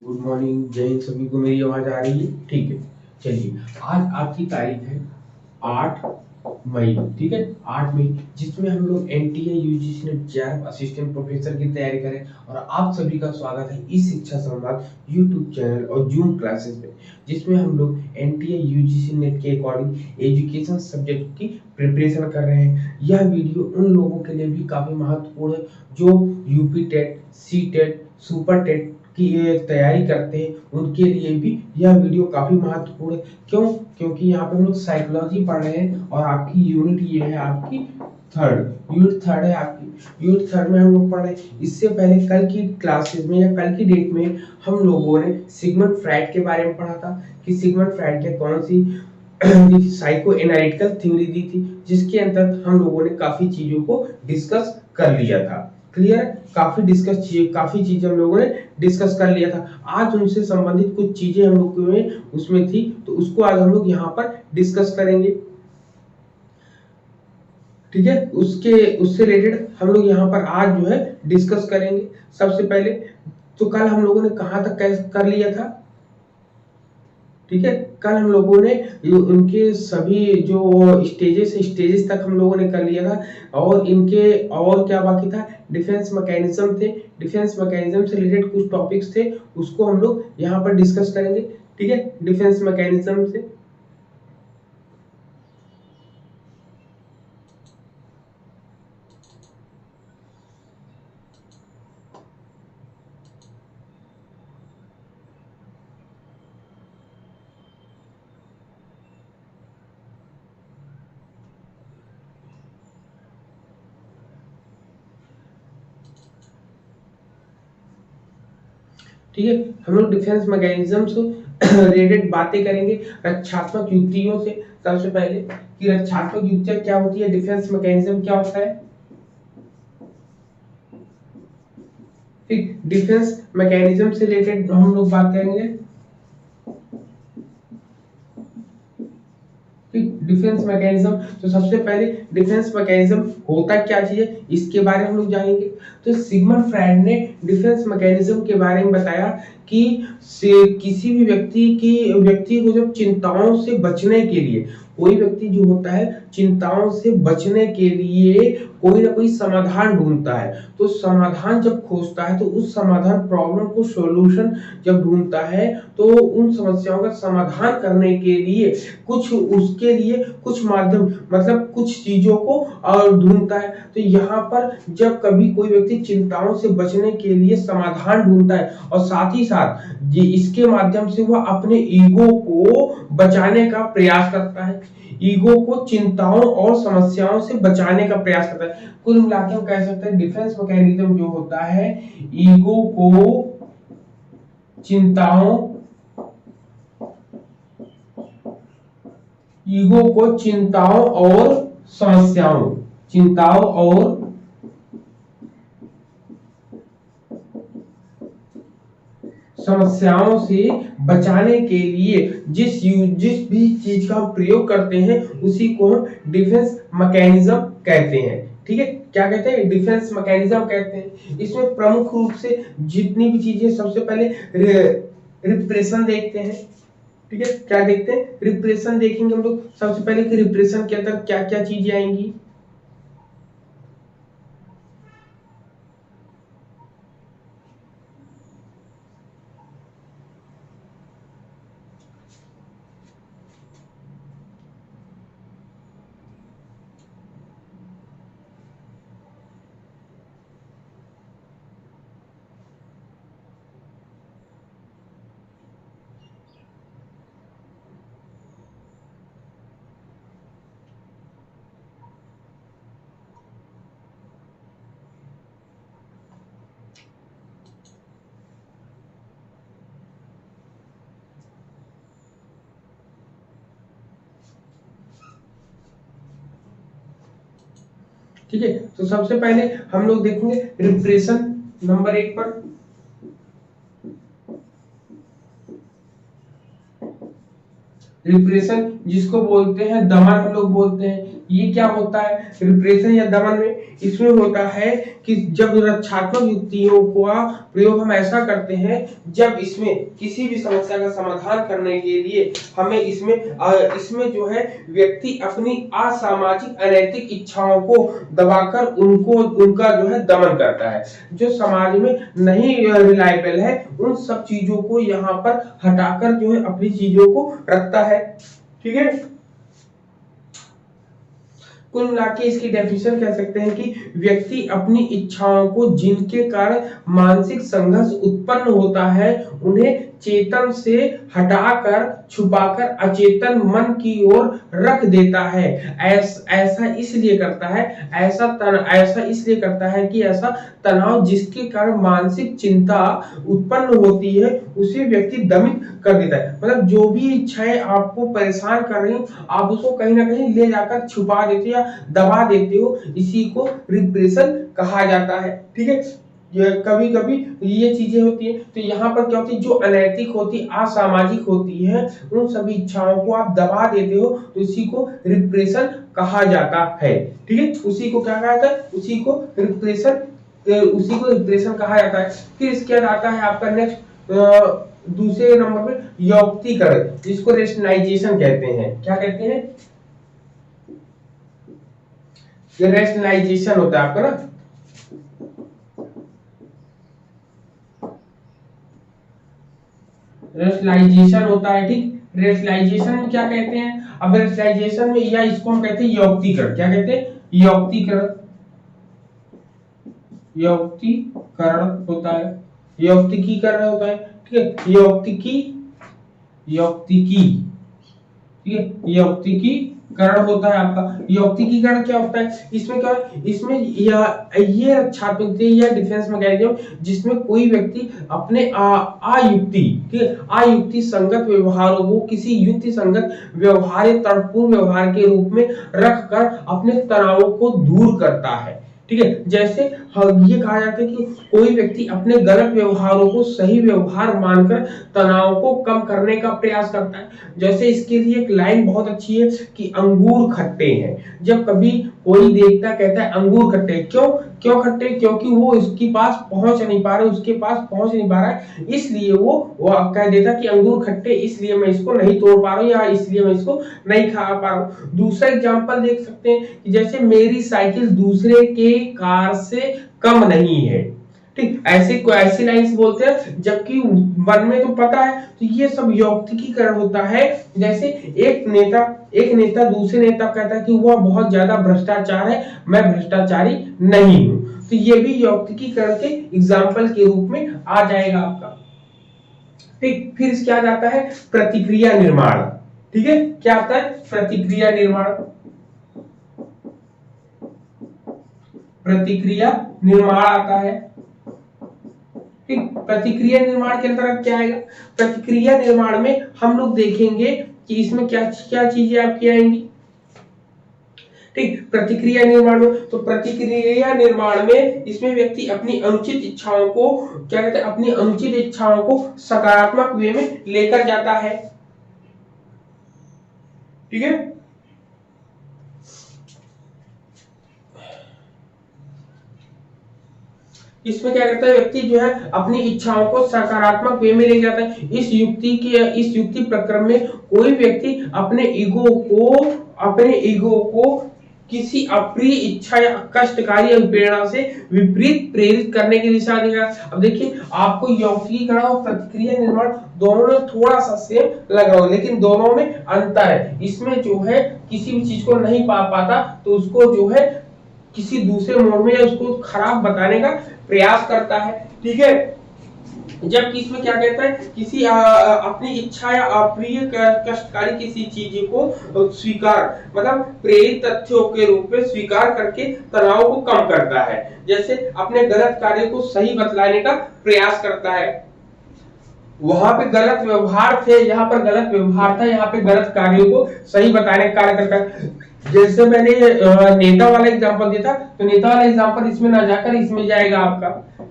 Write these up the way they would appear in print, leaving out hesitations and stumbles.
Good morning, जय हिंद। सभी को मेरी आवाज आ रही है? ठीक है। चलिए, आज आपकी तारीख है 8 मई। ठीक है, 8 मई, जिसमें हम लोग एनटीए यूजीसी नेट जैब असिस्टेंट प्रोफेसर की तैयारी करें। और आप सभी का स्वागत है इस शिक्षा संवाद यूट्यूब चैनल और जूम क्लासेस में, जिसमें हम लोग एनटीए यूजीसी नेट के अकॉर्डिंग एजुकेशन सब्जेक्ट की प्रिपरेशन कर रहे हैं। यह वीडियो उन लोगों के लिए भी काफी महत्वपूर्ण है जो UP TET, C TET, super TET की तैयारी करते हैं। उनके लिए भी यह वीडियो काफी महत्वपूर्ण है। क्यों? क्योंकि यहाँ पे हम लोग साइकोलॉजी पढ़ रहे हैं और आपकी यूनिट ये है, आपकी यूनिट थर्ड है। आपकी यूनिट थर्ड में हम लोग पढ़ रहे हैं। इससे पहले कल की क्लासेस में या कल की डेट में हम लोगों ने सिगमंड फ्राइड के बारे में पढ़ा था कि सिगमंड फ्राइड ने कौन सी साइको एनालिटिकल थ्योरी दी थी, जिसके अंतर्गत हम लोगों ने काफी चीजों को डिस्कस कर लिया था। क्लियर? काफी चीजें हम लोगों ने डिस्कस कर लिया था। आज उनसे संबंधित कुछ चीजें हम लोग में उसमें थी, तो उसको आज हम लोग यहाँ पर डिस्कस करेंगे। ठीक है, उससे रिलेटेड हम लोग यहाँ पर आज जो है डिस्कस करेंगे। सबसे पहले तो कल हम लोगों ने कहाँ तक कर लिया था? ठीक है, कल हम लोगों ने उनके सभी जो स्टेजेस तक हम लोगों ने कर लिया था। और इनके और क्या बाकी था? डिफेंस मैकेनिज्म थे। डिफेंस मैकेनिज्म से रिलेटेड कुछ टॉपिक्स थे, उसको हम लोग यहाँ पर डिस्कस करेंगे। ठीक है, डिफेंस मैकेनिज्म से ठीक है, हम लोग डिफेंस मैकेनिज्म से रिलेटेड बातें करेंगे रक्षात्मक युक्तियों से। सबसे पहले कि रक्षात्मक युक्तियां क्या होती है, डिफेंस मैकेनिज्म क्या होता है। ठीक, डिफेंस मैकेनिज्म से रिलेटेड हम लोग बात करेंगे। डिफेंस मैकेनिज्म, तो सबसे पहले डिफेंस मैकेनिज्म होता क्या चीज है, इसके बारे में हम लोग जानेंगे। तो सिगमंड फ्राइड ने डिफेंस मैकेनिज्म के बारे में बताया कि किसी भी व्यक्ति को जब चिंताओं से बचने के लिए, कोई व्यक्ति जो होता है चिंताओं से बचने के लिए कोई ना कोई समाधान ढूंढता है। तो समाधान जब खोजता है तो उस समाधान प्रॉब्लम को सॉल्यूशन जब ढूंढता है, तो उन समस्याओं का समाधान करने के लिए उसके लिए कुछ माध्यम, मतलब कुछ चीजों को और ढूंढता है। तो यहाँ पर जब कभी कोई व्यक्ति चिंताओं से बचने के लिए समाधान ढूंढता है और साथ ही साथ इसके माध्यम से वह अपने ईगो को बचाने का प्रयास करता है, ईगो को चिंताओं और समस्याओं से बचाने का प्रयास करता है। कुल मिलाकर हम कह सकते हैं डिफेंस मैकेनिज्म जो होता है ईगो को चिंताओं और चिंताओं और समस्याओं से बचाने के लिए जिस भी चीज का प्रयोग करते हैं उसी को हम डिफेंस मैकेनिज्म कहते हैं। ठीक है, क्या कहते हैं? डिफेंस मैकेनिज्म कहते हैं। इसमें प्रमुख रूप से जितनी भी चीजें, सबसे पहले रिप्रेशन देखते हैं। ठीक है, क्या देखते हैं? रिप्रेशन देखेंगे हम लोग। सबसे पहले कि रिप्रेशन के अंदर क्या क्या चीजें आएंगी। ठीक है, तो सबसे पहले हम लोग देखेंगे रिप्रेशन नंबर 1 पर। रिप्रेशन जिसको बोलते हैं दमन, हम लोग बोलते हैं। ये क्या होता है? रिप्रेशन या दमन में इसमें होता है कि जब रक्षात्मक युक्तियों का प्रयोग हम ऐसा करते हैं जब इसमें किसी भी समस्या का समाधान करने के लिए हमें इसमें जो है व्यक्ति अपनी असामाजिक अनैतिक इच्छाओं को दबाकर उनका जो है दमन करता है, जो समाज में नहीं रिलायबल है उन सब चीजों को यहाँ पर हटाकर जो है अपनी चीजों को रखता है। ठीक है, कुल मिला के इसकी डेफिनेशन कह सकते हैं कि व्यक्ति अपनी इच्छाओं को जिनके कारण मानसिक संघर्ष उत्पन्न होता है उन्हें चेतन से हटाकर छुपाकर अचेतन मन की ओर रख देता है। ऐसा इसलिए करता है ऐसा इसलिए करता है कि ऐसा तनाव जिसके कारण मानसिक चिंता उत्पन्न होती है उसे व्यक्ति दमित कर देता है। मतलब जो भी इच्छाएं आपको परेशान कर रही हो आप उसको कहीं ना कहीं ले जाकर छुपा देते हो या दबा देते हो, इसी को रिप्रेशन कहा जाता है। ठीक है, कभी कभी ये चीजें होती है तो यहाँ पर क्या होती है, जो अनैतिक होती असामाजिक होती है उन सभी इच्छाओं को आप दबा देते हो तो इसी को रिप्रेशन कहा जाता है। ठीक है, उसी को क्या कहा जाता है, उसी को रिप्रेशन कहा जाता है। फिर इसके बाद आता है आपका नेक्स्ट दूसरे नंबर पे यौक्तिकरण, जिसको रेशनलाइजेशन कहते हैं। क्या कहते हैं, रेशनलाइजेशन होता है आपका ना, रेशनलाइजेशन होता है। ठीक, रेशनलाइजेशन में क्या कहते हैं, अब रेशनलाइजेशन में या इसको हम कहते हैं यौक्तिकरण। क्या कहते हैं, यौक्तिकरण, यौक्तिकरण होता है, यौक्तिकीकरण होता है। ठीक है, यौक्तिकीकरण होता है आपका। यौक्तिकीकरण क्या होता है, इसमें क्या है, इसमें ये छात्र या डिफेंस मैकेनिज्म जिसमें कोई व्यक्ति अपने अयुक्ति संगत व्यवहारों को किसी युक्ति संगत व्यवहार या तर्कपूर्ण व्यवहार के रूप में रखकर अपने तनावों को दूर करता है। ठीक है, जैसे ये कहा जाता है कि कोई व्यक्ति अपने गलत व्यवहारों को सही व्यवहार मानकर तनाव को कम करने का प्रयास करता है। जैसे इसके लिए एक लाइन बहुत अच्छी है कि अंगूर खट्टे हैं। जब कभी कोई देखता कहता है अंगूर खट्टे, क्यों खट्टे, क्योंकि वो उसके पास पहुंच नहीं पा रहा है, इसलिए वो कह देता कि अंगूर खट्टे इसलिए मैं इसको नहीं तोड़ पा रहा हूँ या इसलिए मैं इसको नहीं खा पा रहा हूँ। दूसरा एग्जांपल देख सकते हैं कि जैसे मेरी साइकिल दूसरे के कार से कम नहीं है। ठीक, ऐसी लाइंस बोलते हैं जबकि मन में तो पता है। तो ये सब यौक्तिकीकरण होता है। जैसे एक नेता दूसरे नेता कहता है कि वह बहुत ज्यादा भ्रष्टाचार है, मैं भ्रष्टाचारी नहीं हूं, तो ये भी यौक्तिकीकरण के एग्जाम्पल के रूप में आ जाएगा आपका। ठीक, फिर इसके आ जाता है प्रतिक्रिया निर्माण। ठीक है, क्या आता है, प्रतिक्रिया निर्माण आता है। ठीक, प्रतिक्रिया निर्माण के अंतर्गत क्या आएगा, प्रतिक्रिया निर्माण में हम लोग देखेंगे कि इसमें क्या क्या चीजें आपकी आएंगी। ठीक, प्रतिक्रिया निर्माण में, तो प्रतिक्रिया निर्माण में इसमें व्यक्ति अपनी अनुचित इच्छाओं को क्या कहते हैं, अपनी अनुचित इच्छाओं को सकारात्मक वे में लेकर जाता है। ठीक है, इसमें क्या करता है, व्यक्ति जो है अपनी इच्छाओं को सकारात्मक वे में ले जाता है। इस युक्ति प्रक्रम में कोई व्यक्ति अपने ईगो को किसी अप्रिय इच्छा या कष्टकारी प्रेरणा से विपरीत प्रेरित करने की दिशा देगा। अब देखिए, आपको यौक्तिकीकरण और प्रतिक्रिया निर्माण दोनों में थोड़ा सा सेम लग रहा हो, लेकिन दोनों में अंतर है। इसमें जो है किसी भी चीज को नहीं पा पाता तो उसको जो है किसी दूसरे मोड में या उसको खराब बताने का प्रयास करता है। ठीक है, जबकि इसमें क्या कहता है, किसी अपनी इच्छा या अप्रिय कष्टकारी किसी चीज को स्वीकार मतलब प्रेरित तथ्यों के रूप में स्वीकार करके तनाव को कम करता है। जैसे अपने गलत कार्य को सही बतलाने का प्रयास करता है। वहां पे गलत व्यवहार थे, यहाँ पर गलत व्यवहार था, यहाँ पे गलत कार्यों को सही बताने का कार्य करता है। जैसे मैंने नेता वाला एग्जांपल दिया था, तो नेता वाला एग्जांपल इसमें ना जाकर इसमें जाएगा आपका,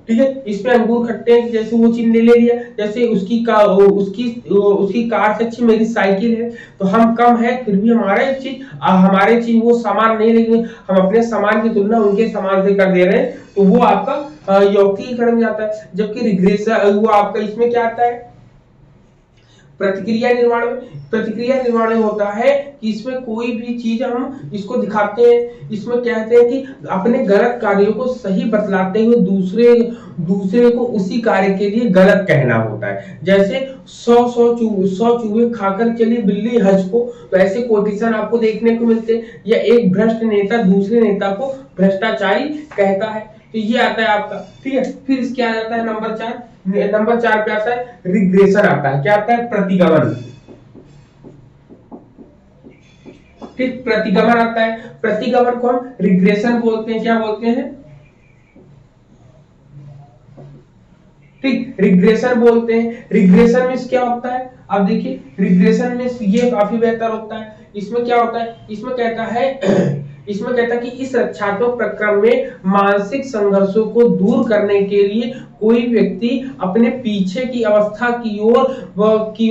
ठीक है। इसमें अंगूर खट्टे हैं, जैसे वो चीज ने ले लिया, जैसे उसकी कार से अच्छी मेरी साइकिल है, तो हम कम है फिर भी हमारे चीज वो सामान नहीं, लेकिन हम अपने सामान की तुलना उनके सामान से कर दे रहे हैं, तो वो आपका यौक्तिकीकरण में आता है। जबकि रिग्रेशन वो आपका इसमें क्या आता है, प्रतिक्रिया निर्माण में होता है कि इसमें कोई भी चीज हम इसको दिखाते हैं, इसमें कहते हैं कि अपने गलत कार्यों को सही बतलाते हुए दूसरे को उसी कार्य के लिए गलत कहना होता है। जैसे 100 चूहे खाकर चली बिल्ली हज को, तो ऐसे कोटेशन आपको देखने को मिलते हैं। या एक भ्रष्ट नेता दूसरे नेता को भ्रष्टाचारी कहता है, तो ये आता है आपका, ठीक है। फिर इसके आ जाता है नंबर 4 पे आता है रिग्रेशन आता है। क्या आता है, प्रतिगमन, ठीक, प्रतिगमन आता है। प्रतिगमन को हम रिग्रेशन बोलते हैं, क्या बोलते हैं, ठीक, रिग्रेशन बोलते हैं। रिग्रेशन में क्या होता है, अब देखिए रिग्रेशन में ये काफी बेहतर होता है। इसमें क्या होता है, इसमें कहता है कि इस रक्षात्मक प्रक्रम में मानसिक संघर्षों को दूर करने के लिए कोई व्यक्ति अपने पीछे की अवस्था की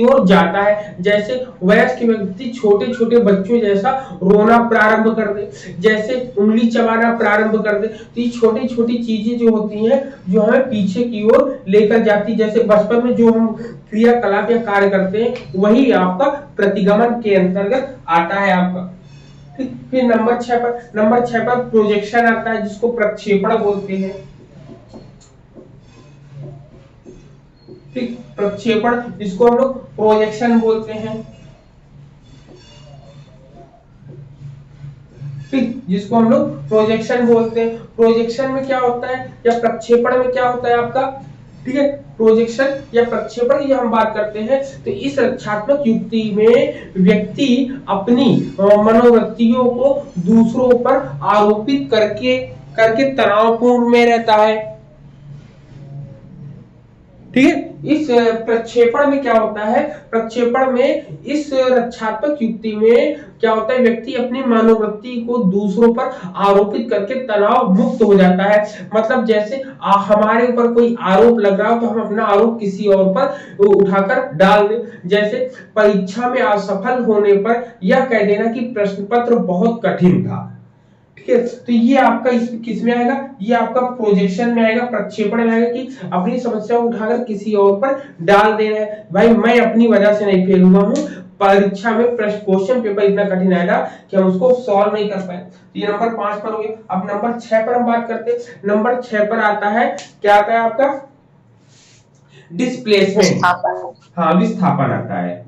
ओर जाता है। जैसे वयस्क व्यक्ति छोटे छोटे बच्चों जैसा रोना प्रारंभ कर दे, जैसे उंगली चबाना प्रारंभ कर दे, तो ये छोटी छोटी चीजें जो होती हैं जो हमें पीछे की ओर लेकर जाती, जैसे बचपन में जो हम क्रियाकलाप या कार्य करते हैं वही आपका प्रतिगमन के अंतर्गत आता है आपका। फिर नंबर 6 पर प्रोजेक्शन आता है, जिसको प्रक्षेपण बोलते हैं, ठीक, प्रक्षेपण जिसको हम लोग प्रोजेक्शन बोलते हैं, ठीक, जिसको हम लोग प्रोजेक्शन बोलते हैं। प्रोजेक्शन में क्या होता है या प्रक्षेपण में क्या होता है आपका, ठीक है, प्रोजेक्शन या प्रक्षेपण की हम बात करते हैं, तो इस रक्षात्मक युक्ति में व्यक्ति अपनी मनोवृत्तियों को दूसरों पर आरोपित करके करके तनावपूर्ण में रहता है, ठीक है। इस प्रक्षेपण में क्या होता है, प्रक्षेपण में इस रक्षात्मक युक्ति में क्या होता है, व्यक्ति अपनी मनोवृत्ति को दूसरों पर आरोपित करके तनाव मुक्त हो जाता है। मतलब जैसे हमारे ऊपर कोई आरोप लग रहा हो तो हम अपना आरोप किसी और पर उठाकर डाल दें। जैसे परीक्षा में असफल होने पर यह कह देना कि प्रश्न पत्र बहुत कठिन था, ठीक है। तो ये आपका किस में आएगा, ये आपका प्रोजेक्शन में आएगा, प्रक्षेपण में आएगा कि अपनी समस्या को उठाकर किसी और पर डाल देना है। भाई मैं अपनी वजह से नहीं फेल हुआ हूँ, परीक्षा में क्वेश्चन पेपर इतना कठिन आएगा कि हम उसको सॉल्व नहीं कर पाए। तो ये नंबर 5 पर हो गया। अब नंबर 6 पर हम बात करते हैं। नंबर 6 पर आता है, क्या आता है आपका, डिस्प्लेसमेंट, हाँ विस्थापन आता है,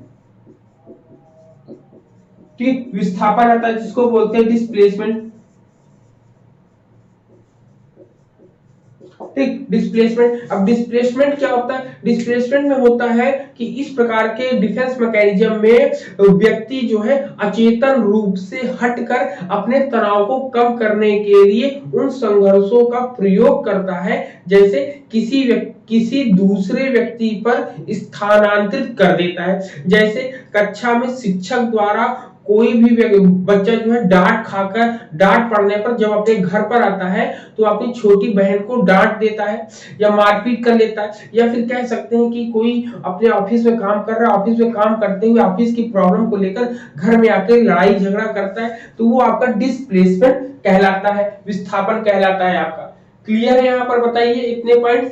ठीक, विस्थापन आता है जिसको बोलते हैं डिस्प्लेसमेंट, ठीक, डिस्प्लेसमेंट। अब डिस्प्लेसमेंट क्या होता है, डिस्प्लेसमेंट में होता है कि इस प्रकार के डिफेंस मैकेनिज्म में व्यक्ति जो है अचेतन रूप से हटकर अपने तनाव को कम करने के लिए उन संघर्षों का प्रयोग करता है, जैसे किसी दूसरे व्यक्ति पर स्थानांतरित कर देता है। जैसे कक्षा में शिक्षक द्वारा कोई भी बच्चा जो है डांट पड़ने पर जब अपने घर पर आता है तो अपनी छोटी बहन को डांट देता है या मारपीट कर लेता है, या फिर कह सकते हैं कि कोई अपने ऑफिस में काम कर रहा है, ऑफिस में काम करते हुए ऑफिस की प्रॉब्लम को लेकर घर में आकर लड़ाई झगड़ा करता है, तो वो आपका डिस्प्लेसमेंट कहलाता है, विस्थापन कहलाता है आपका। क्लियर है यहाँ पर, बताइए इतने पॉइंट्स,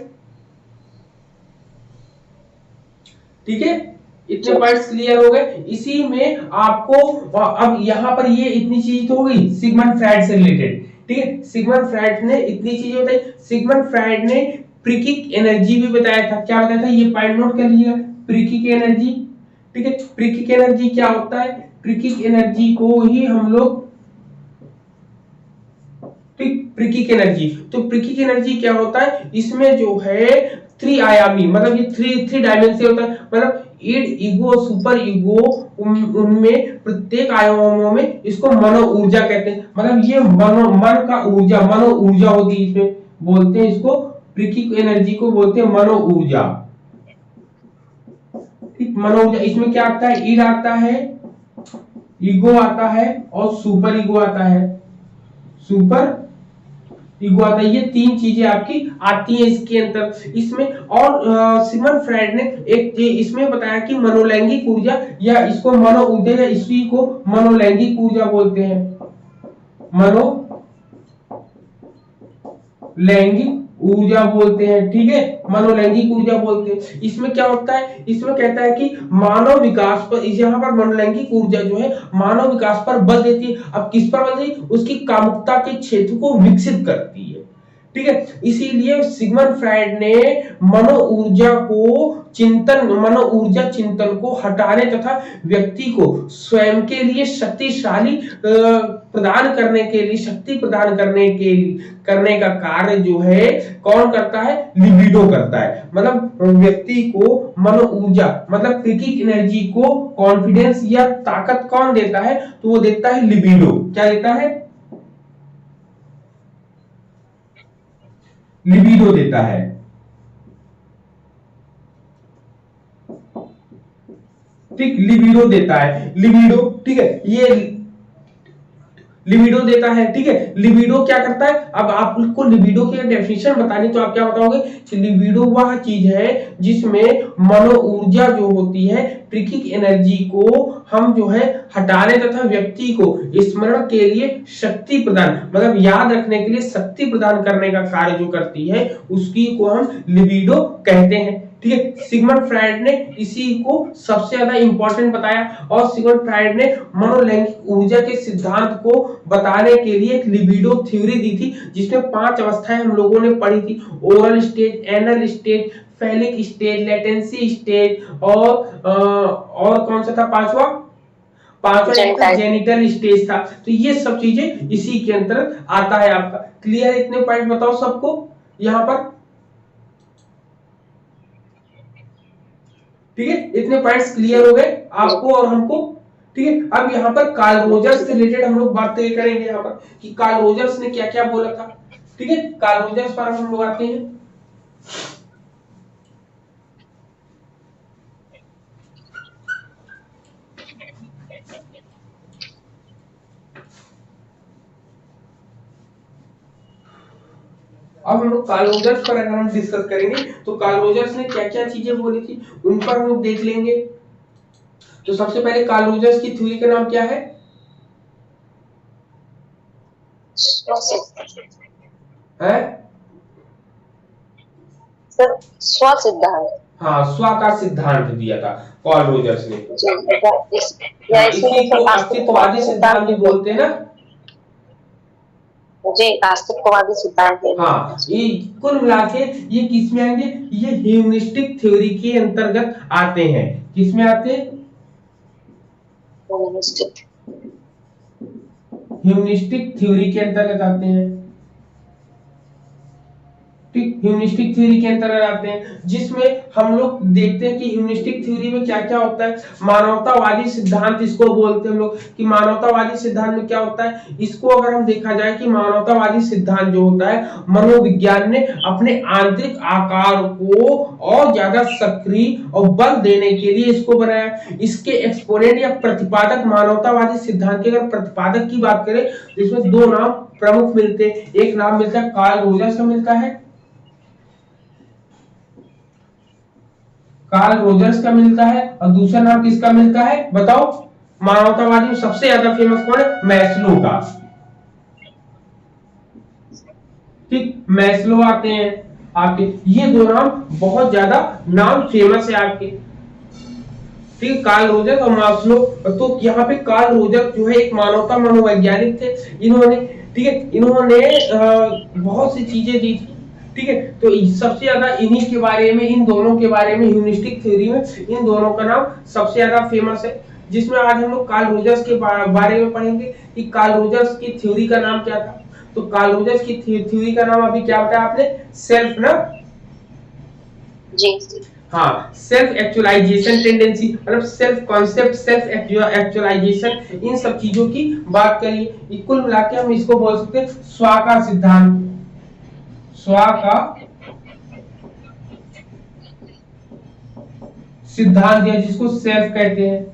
ठीक है, इतने पॉइंट्स क्लियर हो गए। इसी में आपको अब यहाँ पर ये इतनी चीज तो हो गई सिगमंड फ्राइड से रिलेटेड, ठीक है। सिगमंड फ्राइड ने इतनी चीजें बताई। सिगमंड फ्राइड ने प्रीकिक एनर्जी भी बताया था। क्या बताया था, ये पॉइंट नोट कर लीजिएगा, प्रीकिक एनर्जी, ठीक है। प्रीकिक एनर्जी क्या होता है, प्रीकिक एनर्जी को ही हम लोग, ठीक, प्रीकिक एनर्जी, तो प्रीकिक एनर्जी क्या होता है, इसमें जो है त्रिआयामी, मतलब ये थ्री डायमेंशन होता है, मतलब ईड, ईगो, सुपर ईगो, उनमें प्रत्येक आयामों में इसको मनो ऊर्जा कहते हैं। मतलब ये मन का ऊर्जा, मनो ऊर्जा होती है, इसमें बोलते हैं इसको, प्रीकिक एनर्जी को बोलते हैं मनो ऊर्जा, ठीक, मनो ऊर्जा। इसमें क्या आता है, ईड आता है, ईगो आता है और सुपर ईगो आता है, सुपर ईगो आता है। ये तीन चीजें आपकी आती हैं इसके अंदर इसमें। और सिगमंड फ्राइड ने एक इसमें बताया कि मनोलैंगिक ऊर्जा या इसको मनो ऊर्जा या इसी को मनोलैंगिक ऊर्जा बोलते हैं, मनो लैंगिक ऊर्जा बोलते हैं, ठीक है, मनोलैंगिक ऊर्जा बोलते हैं। इसमें क्या होता है, इसमें कहता है कि मानव विकास पर, यहाँ पर मनोलैंगिक ऊर्जा जो है मानव विकास पर बल देती है। अब किस पर बल देती है, उसकी कामुकता के क्षेत्र को विकसित करती है, ठीक है। इसीलिए सिगमंड फ्राइड ने मनो ऊर्जा को मनो ऊर्जा चिंतन को हटाने तथा व्यक्ति को स्वयं के लिए शक्तिशाली प्रदान करने के लिए, शक्ति प्रदान करने का कार्य जो है कौन करता है, लिबिडो करता है। मतलब व्यक्ति को मनो ऊर्जा मतलब क्रिटिक एनर्जी को कॉन्फिडेंस या ताकत कौन देता है, तो वो देता है लिबिडो। क्या देता है, लिबिडो देता है, ठीक, लिबिडो देता है, लिबिडो, ठीक है, ये लिबिडो देता है, ठीक है। लिबिडो क्या करता है, अब आपको लिबिडो की डेफिनेशन बतानी तो आप क्या बताओगे कि लिबिडो वह चीज है जिसमें मनो ऊर्जा जो होती है, ट्रिकिक एनर्जी को हम जो है हटाने तथा व्यक्ति को स्मरण के लिए शक्ति प्रदान, मतलब याद रखने के लिए शक्ति प्रदान करने का कार्य जो करती है उसकी को हम लिबिडो कहते हैं, ठीक है। सिगमंड फ्राइड ने इसी को सबसे ज्यादा इंपॉर्टेंट बताया और सिगमंड फ्राइड ने मनोलैंगिक ऊर्जा के सिद्धांत को बताने के लिए एक लिबिडो थ्योरी दी थी, जिसमें 5 अवस्थाएं हम लोगों ने पढ़ी थी, oral stage, anal stage, phallic stage, latency stage और कौन सा था पांचवा जेनिटल स्टेज था। तो ये सब चीजें इसी के अंतर्गत आता है आपका। क्लियर, इतने पॉइंट बताओ सबको यहाँ पर, ठीक है, इतने पॉइंट्स क्लियर हो गए आपको और हमको, ठीक है। अब यहाँ पर कार्ल रोजर्स से रिलेटेड हम लोग बात करेंगे यहाँ पर कि कार्ल रोजर्स ने क्या क्या बोला था, ठीक है। कार्ल रोजर्स पर हम लोग आते हैं। अब हम लोग कार्ल रोजर्स पर अगर हम डिस्कस करेंगे तो कार्ल रोजर्स ने क्या क्या चीजें बोली थी उन पर हम लोग देख लेंगे। तो सबसे पहले कार्ल रोजर्स की थ्योरी का नाम क्या है, स्व सिद्धांत। हाँ, स्व का सिद्धांत दिया था कार्ल रोजर्स ने, इसी को अस्तित्ववादी सिद्धांत भी बोलते हैं ना जी, अस्तित्ववादी सिद्धांत। हाँ, ये कुल मिला के ये किसमें आएंगे, ये ह्यूमनिस्टिक थ्योरी के अंतर्गत आते हैं। किसमें आते हैं, ह्यूमनिस्टिक थ्योरी के अंतर्गत आते हैं, ठीक, ह्यूमनिस्टिक थ्योरी के अंतर्गत आते हैं, जिसमें हम लोग देखते हैं कि ह्यूमनिस्टिक थ्योरी में क्या क्या होता है। मानवतावादी सिद्धांत इसको बोलते हैं हम लोग कि मानवतावादी सिद्धांत में क्या होता है। इसको अगर हम देखा जाए कि मानवतावादी सिद्धांत जो होता है, मनोविज्ञान ने अपने आंतरिक आकार को और ज्यादा सक्रिय और बल देने के लिए इसको बनाया। इसके एक्सपोनेंट या प्रतिपादक मानवतावादी सिद्धांत के अगर प्रतिपादक की बात करें तो इसमें 2 नाम प्रमुख मिलते हैं। एक नाम मिलता है कार्ल रोजर्स का मिलता है, कार्ल रोजर्स का मिलता है, और दूसरा नाम किसका मिलता है बताओ, मानवतावादी में सबसे ज्यादा फेमस कौन है, मैस्लो का, ठीक, मैस्लो आते हैं आपके। ये 2 नाम बहुत ज्यादा नाम फेमस है आपके, ठीक, कार्ल रोजर्स और मैस्लो। तो यहाँ पे कार्ल रोजर्स जो है एक मानवता मनोवैज्ञानिक थे, इन्होंने, ठीक है, इन्होंने बहुत सी चीजें दी थी, ठीक है। तो सबसे ज्यादा इन्हीं के बारे में, इन दोनों के बारे में ह्यूमनिस्टिक थ्योरी में इन दोनों का नाम सबसे ज्यादा फेमस है, जिसमें आज हम लोग कार्ल रोजर्स के बारे में पढ़ेंगे कि कार्ल रोजर्स की थ्योरी का नाम क्या था। तो कार्ल रोजर्स की थ्योरी का नाम अभी क्या बताया आपने, सेल्फ ना, जी, हाँ, सेल्फ एक्चुअलाइजेशन टेंडेंसी, मतलब सेल्फ कॉन्सेप्ट, सेल्फ एक्चुअलाइजेशन, इन सब चीजों की बात करिए। कुल मिला के हम इसको बोल सकते हैं स्व का सिद्धांत, स्व का सिद्धांत या जिसको सेल्फ कहते हैं,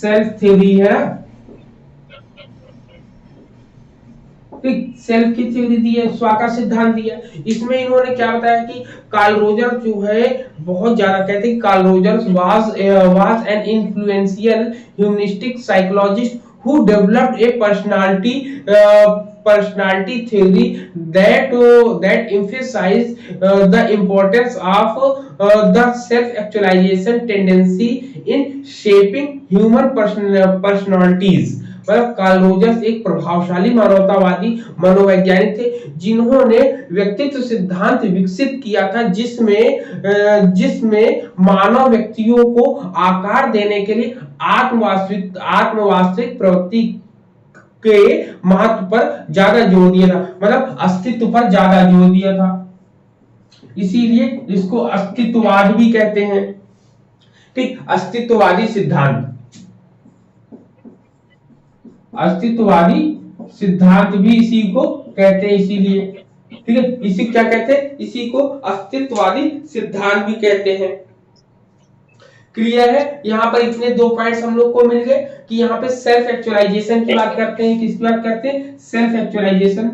सेल्फ थ्योरी है ना, ठीक, सेल्फ की थ्योरी दी है, स्व का सिद्धांत दिया। इसमें इन्होंने क्या बताया कि कार्ल रोजर जो है बहुत ज्यादा कहते हैं, Carl Rogers was an influential humanistic psychologist who developed a personality theory that emphasized the importance of the self actualization tendency in shaping human personalities। मतलब कार्ल रोजर्स एक प्रभावशाली मानवतावादी मनोवैज्ञानिक थे जिन्होंने व्यक्तित्व सिद्धांत विकसित किया था, जिसमें मानव व्यक्तियों को आकार देने के लिए आत्मवास्तविक प्रवृत्ति के महत्व पर ज्यादा जोर दिया था, मतलब अस्तित्व पर ज्यादा जोर दिया था, इसीलिए इसको अस्तित्ववाद भी कहते हैं। ठीक, अस्तित्ववादी सिद्धांत, अस्तित्ववादी सिद्धांत भी इसी को कहते हैं, इसीलिए ठीक है, इसी क्या कहते हैं, इसी को अस्तित्ववादी सिद्धांत भी कहते हैं। क्लियर है? यहाँ पर इतने दो पॉइंट्स हम लोग को मिल गए कि यहाँ पे सेल्फ एक्चुअलाइजेशन की बात करते हैं, किसकी बात करते हैं, सेल्फ एक्चुअलाइजेशन।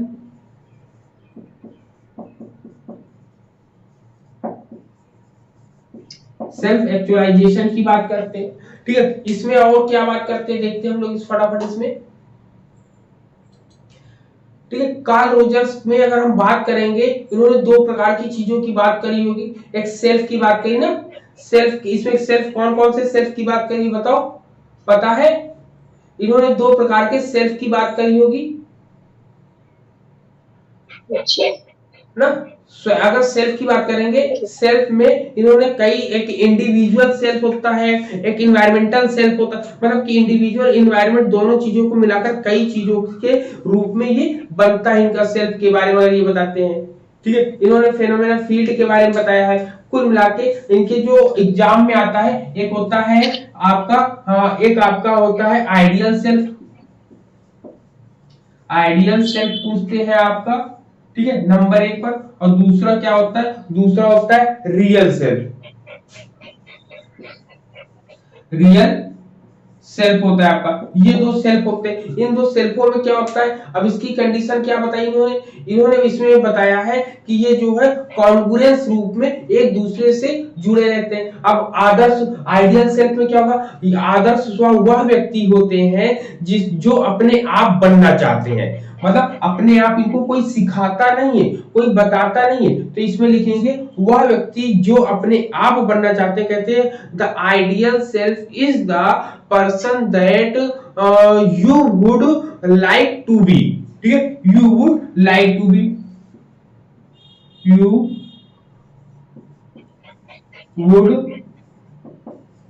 सेल्फ एक्चुअलाइजेशन की बात करते हैं, ठीक है। इसमें और क्या बात करते हैं देखते हैं हम लोग इस फटाफट इसमें, ठीक है। कार्ल रोजर्स में अगर हम बात करेंगे, इन्होंने दो प्रकार की चीजों की बात करी होगी, एक सेल्फ की बात करी ना, सेल्फ, इसमें सेल्फ कौन कौन से सेल्फ की बात करी बताओ, पता है? इन्होंने दो प्रकार के सेल्फ की बात करी होगी ना। अगर सेल्फ की बात करेंगे, सेल्फ में इन्होंने कई, एक इंडिविजुअल सेल्फ होता है, एक इन्वायरमेंटल सेल्फ होता है, मतलब कि इंडिविजुअल इन्वायरमेंट दोनों चीजों को मिलाकर कई चीजों के रूप में ये बनता है, इनका सेल्फ के बारे में ये बताते हैं, ठीक है। इन्होंने फेनोमेनल फील्ड के बारे में बताया है। कुल मिला के इनके जो एग्जाम में आता है, एक होता है आपका, एक आपका होता है आइडियल सेल्फ, आइडियल सेल्फ पूछते हैं आपका, ठीक है, नंबर 1 पर। और दूसरा क्या होता है, दूसरा होता है रियल सेल्फ, रियल सेल्फ होता है आपका। ये दो सेल्फ होते हैं, इन दो सेल्फों में क्या होता है, अब इसकी कंडीशन क्या बताई इन्होंने इसमें बताया है कि ये जो है कॉन्ग्रुएंस रूप में एक दूसरे से जुड़े रहते हैं। अब आदर्श आइडियल सेल्फ में क्या होगा, आदर्श स्व वह व्यक्ति होते हैं जो अपने आप बनना चाहते हैं, मतलब अपने आप, इनको कोई सिखाता नहीं है, कोई बताता नहीं है, तो इसमें लिखेंगे वह व्यक्ति जो अपने आप बनना चाहते हैं, कहते हैं the ideal self is the person that you would like to be, ठीक है, you would like to be, you would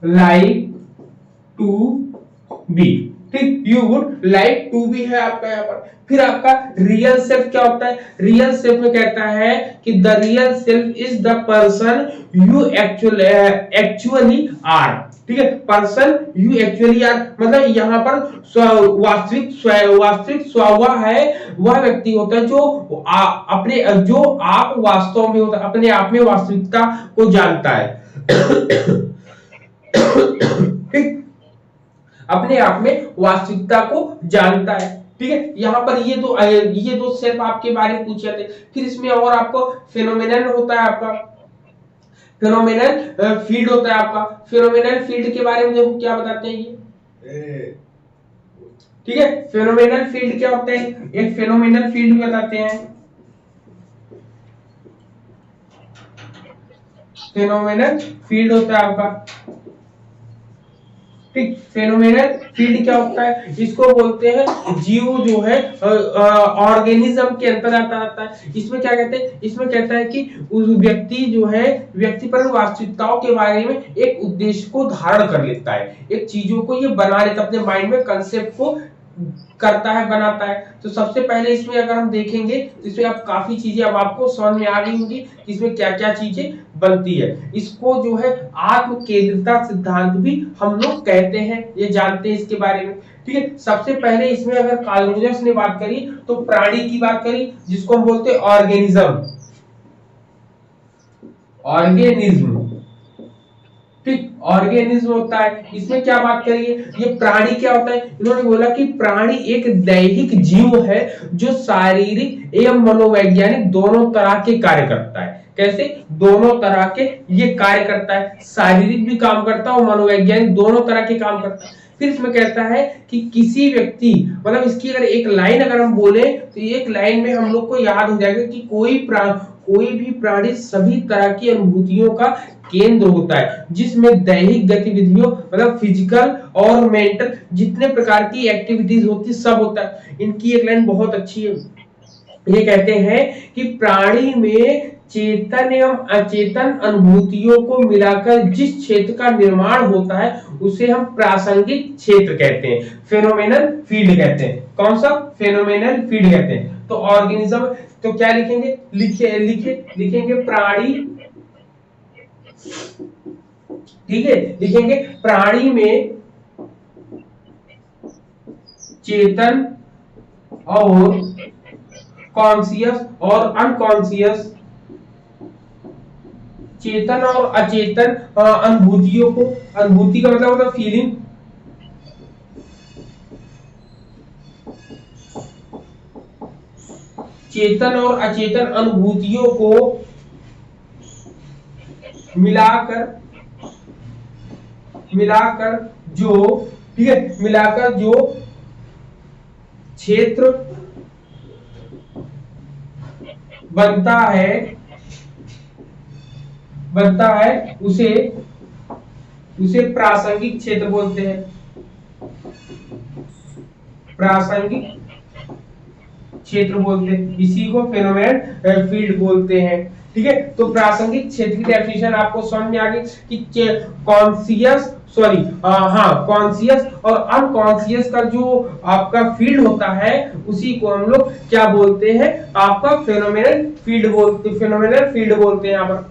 like to be, ठीक, you would like to be है आपका यहाँ पर। फिर आपका रियल सेल्फ क्या होता है, रियल सेल्फ में कहता है कि the real self is the person you actually are, ठीक है, पर्सन यू एक्चुअली आर, मतलब यहाँ पर वास्तविक स्व है, वह व्यक्ति होता है जो अपने, जो आप वास्तव में होता है, अपने आप में वास्तविकता को जानता है, ठीक, अपने आप में वास्तविकता को जानता है, ठीक है। यहाँ पर ये दो सेल्फ आपके बारे में पूछे जाते हैं। फिर इसमें और आपको फेनोमेनल होता है, आपका फेनोमेनल फील्ड होता है आपका। फेनोमेनल फील्ड के बारे में देखो क्या बताते हैं ये, ठीक है। फेनोमेनल फील्ड क्या होता है, एक फेनोमेनल फील्ड बताते हैं, फेनोमेनल फील्ड होता है आपका, ठीक। फेनोमेनल फील्ड क्या होता है, इसको बोलते हैं जीव जो है ऑर्गेनिज्म के अंतर्गत आता है। इसमें क्या कहते हैं, इसमें कहता है कि उस व्यक्ति जो है व्यक्तिपरक वास्तविकताओं के बारे में एक उद्देश्य को धारण कर लेता है, एक चीजों को ये बना लेता है, अपने माइंड में कंसेप्ट को करता है, बनाता है। तो सबसे पहले इसमें अगर हम देखेंगे तो इसमें आप काफी चीजें अब आपको समझ में आ गई होंगी कि इसमें क्या क्या चीजें बनती है। इसको जो है आत्म केंद्रिता सिद्धांत भी हम लोग कहते हैं, ये जानते हैं इसके बारे में, ठीक है। सबसे पहले इसमें अगर कार्ल रोजर्स ने बात करी तो प्राणी की बात करी, जिसको हम बोलते हैं ऑर्गेनिज्म, ऑर्गेनिज्म, ठीक, ऑर्गेनिज्म होता है। इसमें क्या बात करिए, ये प्राणी क्या होता है, इन्होंने बोला कि प्राणी एक दैहिक जीव है जो शारीरिक एवं मनोवैज्ञानिक दोनों तरह के कार्य करता है। कैसे, दोनों तरह के ये कार्य करता है, शारीरिक भी काम करता है और मनोवैज्ञानिक दोनों तरह के काम करता है। फिर इसमें कहता है कि किसी व्यक्ति, मतलब इसकी अगर एक लाइन अगर हम बोले तो एक लाइन में हम लोग को याद हो जाएगा कि कोई भी प्राणी सभी तरह की अनुभूतियों का केंद्र होता है, जिसमें दैहिक गतिविधियों मतलब फिजिकल और मेंटल जितने प्रकार की एक्टिविटीज होती सब होता है। इनकी एक लाइन बहुत अच्छी है, ये कहते हैं कि प्राणी में चेतन एवं अचेतन अनुभूतियों को मिलाकर जिस क्षेत्र का निर्माण होता है उसे हम प्रासंगिक क्षेत्र कहते हैं, फेनोमेनल फील्ड कहते हैं। कौन सा, फेनोमेनल फील्ड कहते हैं। तो ऑर्गेनिज्म, तो क्या लिखेंगे, लिखेंगे प्राणी, ठीक है, लिखेंगे प्राणी में चेतन और कॉन्शियस और अनकॉन्शियस, चेतन और अचेतन अनुभूतियों को, अनुभूति का मतलब होता है फीलिंग, चेतन और अचेतन अनुभूतियों को मिलाकर जो, ठीक है, मिलाकर जो क्षेत्र बनता है उसे प्रासंगिक क्षेत्र बोलते हैं, प्रासंगिक क्षेत्र बोलते हैं, इसी को फेनोमेनल फील्ड बोलते हैं। ठीक है, तो प्रासंगिक क्षेत्र की डेफिनेशन आपको समझ में आ गई कि कॉन्शियस कॉन्शियस और अनकॉन्शियस का जो आपका फील्ड होता है उसी को हम लोग क्या बोलते हैं, आपका फेनोमेनल फील्ड बोलते हैं यहाँ पर।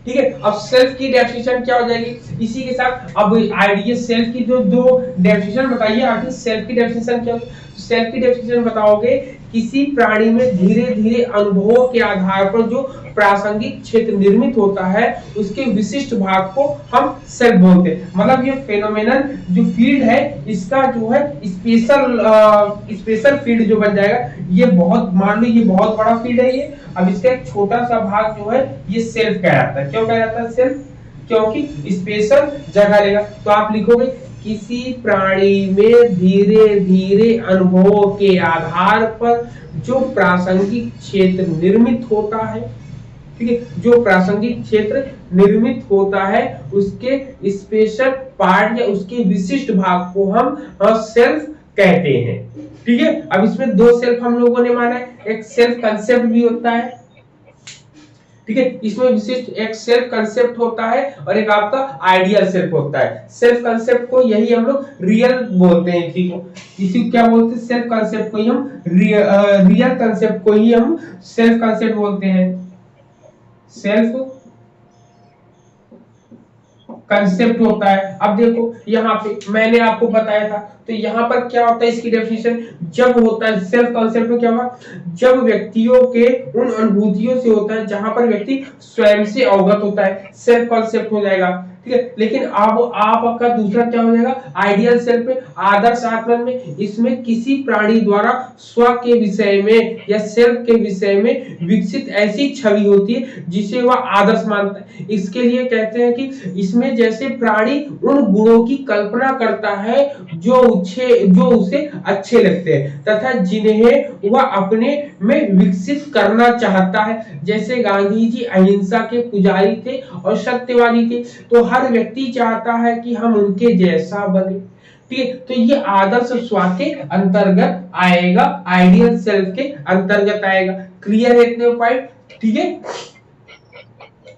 ठीक है, अब सेल्फ की डेफिनेशन क्या हो जाएगी, इसी के साथ अब आइडिया सेल्फ की जो दो डेफिनेशन बताइए, आखिर सेल्फ की डेफिनेशन क्या होगी। सेल्फ की डेफिनेशन बताओगे, किसी प्राणी में धीरे धीरे अनुभवों के आधार पर जो प्रासंगिक क्षेत्र निर्मित होता है उसके विशिष्ट भाग को हम सेल्फ बोलते हैं। मतलब ये फेनोमेनल जो फील्ड है इसका जो है स्पेशल फील्ड जो बन जाएगा, ये बहुत, मान लो ये बहुत बड़ा फील्ड है ये, अब इसका एक छोटा सा भाग जो है ये सेल्फ कहलाता है। क्यों कहलाता है सेल्फ, क्योंकि स्पेशल जगह लेगा। तो आप लिखोगे किसी प्राणी में धीरे धीरे अनुभवों के आधार पर जो प्रासंगिक क्षेत्र निर्मित होता है, ठीक है, जो प्रासंगिक क्षेत्र निर्मित होता है उसके स्पेशल पार्ट या उसके विशिष्ट भाग को हम सेल्फ कहते हैं। ठीक है, अब इसमें दो सेल्फ हम लोगों ने माना है, एक सेल्फ कंसेप्ट भी होता है, ठीक है, इसमें विशिष्ट एक सेल्फ कंसेप्ट होता है और एक आपका आइडियल सेल्फ होता है। सेल्फ कंसेप्ट को यही हम लोग रियल बोलते हैं, इसी क्या बोलते हैं, सेल्फ कंसेप्ट को ही हम रियल कंसेप्ट को ही हम सेल्फ कंसेप्ट बोलते हैं, सेल्फ कंसेप्ट होता है। अब देखो यहाँ पे मैंने आपको बताया था, तो यहाँ पर क्या होता है इसकी डेफिनेशन, जब होता है सेल्फ कंसेप्ट में क्या होगा, जब व्यक्तियों के उन अनुभूतियों से होता है जहां पर व्यक्ति स्वयं से अवगत होता है, सेल्फ कंसेप्ट हो जाएगा। ठीक है, लेकिन अब आपका दूसरा क्या हो जाएगा, आइडियल सेल्फ में, आदर्श आत्मन में, इसमें किसी प्राणी द्वारा स्व के विषय में या सेल्फ के विषय में विकसित ऐसी छवि होती है जिसे वह आदर्श मानता है। इसके लिए कहते हैं कि इसमें जैसे प्राणी उन गुणों की कल्पना करता है जो उसे अच्छे लगते हैं तथा जिन्हें वह अपने में विकसित करना चाहता है। जैसे गांधी जी अहिंसा के पुजारी थे और सत्यवादी थे, तो हर व्यक्ति चाहता है कि हम उनके जैसा बने। ठीक है, तो ये आदर्श स्व के अंतर्गत आएगा, आइडियल सेल्फ के अंतर्गत आएगा। क्लियर है इतने पॉइंट, ठीक है,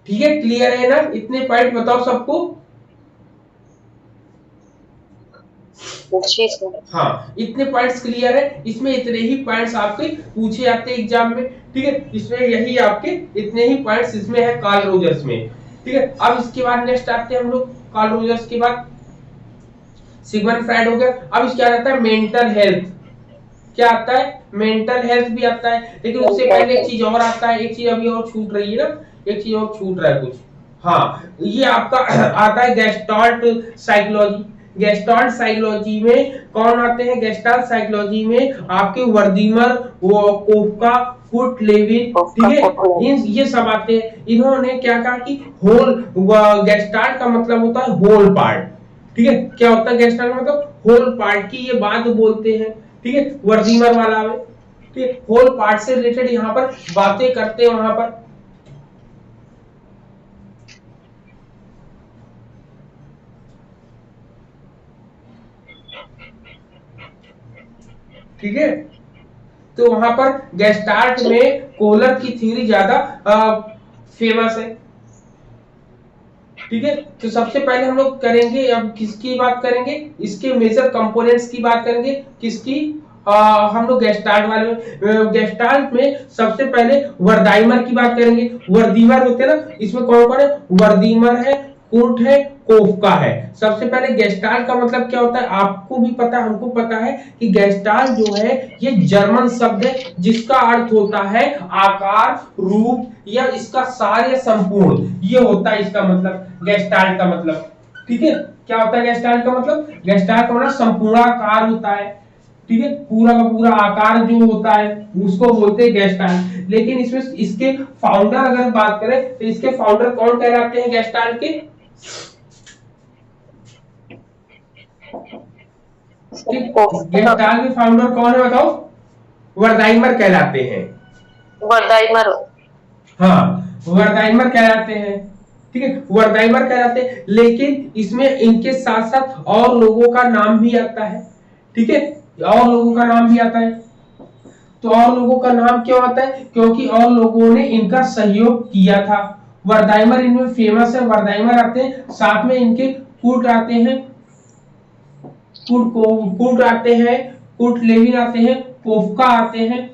ठीक है, क्लियर है ना, इतने पॉइंट बताओ सबको। हाँ, इतने पॉइंट्स क्लियर है, इसमें इतने ही पॉइंट्स आपके पूछे जाते हैं एग्जाम में। ठीक है, इसमें यही आपके इतने ही पॉइंट्स इसमें है कार्ल रोजर्स में। ठीक है, अब इसके बाद नेक्स्ट आते हैं हम लोग, कार्ल रोजर्स के बाद सिगमंड फ्राइड हो गया। अब इसके आता है मेंटल हेल्थ, क्या आता है, मेंटल हेल्थ भी आता है, लेकिन उससे पहले एक चीज और आता है, एक चीज अभी और छूट रही है ना, एक चीज और छूट रहा है कुछ, हाँ, ये आपका आता है गेस्टाल्ट साइकोलॉजी। गेस्टाल्ट साइकोलॉजी में कौन आते हैं? गेस्टाल्ट साइकोलॉजी में आपके वर्दीमर, वो कोफका, फुट लेविन, ठीक है, इन ये सब आते हैं। इन्होंने क्या कहा कि होल, गेस्टाल्ट का मतलब होता है होल पार्ट, ठीक है। क्या होता है गेस्टाल्ट का मतलब? होल पार्ट की ये बात बोलते हैं, ठीक है, वर्दीमर वाला में, ठीक है, होल पार्ट से रिलेटेड यहाँ पर बातें करते हैं वहां पर। ठीक है, तो वहां पर गेस्टाल्ट में कोहलर की थ्योरी ज्यादा फेमस है, ठीक है। तो सबसे पहले हम लोग करेंगे, अब किसकी बात करेंगे? इसके मेजर कंपोनेंट्स की बात करेंगे। किसकी? हम लोग गेस्टाल्ट वाले में, गेस्टाल्ट में सबसे पहले वर्दाइमर की बात करेंगे। वर्दीमर होते हैं ना, इसमें कौन कौन है? वर्दीमर है, कुर्ट है, कोफका है। सबसे पहले गेस्टाल्ट का मतलब क्या होता है आपको भी पता है, हमको पता है कि गेस्टाल्ट जो है ये जर्मन शब्द है, जिसका अर्थ होता है आकार, रूप या इसका सार या संपूर्ण, ये होता है इसका मतलब गेस्टाल्ट का मतलब, ठीक है। क्या होता है गेस्टाल्ट का मतलब? गेस्टाल्ट का मतलब संपूर्णाकार होता है, ठीक है, पूरा का पूरा आकार जो होता है उसको बोलते हैं गेस्टाल्ट। लेकिन इसमें इसके फाउंडर अगर बात करें तो इसके फाउंडर कौन कहलाते हैं गेस्टाल्ट के? गेस्टाल्ट के फाउंडर कौन है बताओ? वर्दाइमर कहलाते हैं। वर्दाइमर। हाँ, वर्दाइमर कहलाते हैं, ठीक है, वर्दाइमर कहलाते हैं। लेकिन इसमें इनके साथ साथ और लोगों का नाम भी आता है, ठीक है, और लोगों का नाम भी आता है। तो और लोगों का नाम क्यों आता है? क्योंकि और लोगों ने इनका सहयोग किया था। वर्दाइमर इनमें फेमस है, वर्दाइमर आते हैं, साथ में इनके कूट आते हैं, कूट आते हैं, कूट लेविन आते हैं, कोफका आते हैं,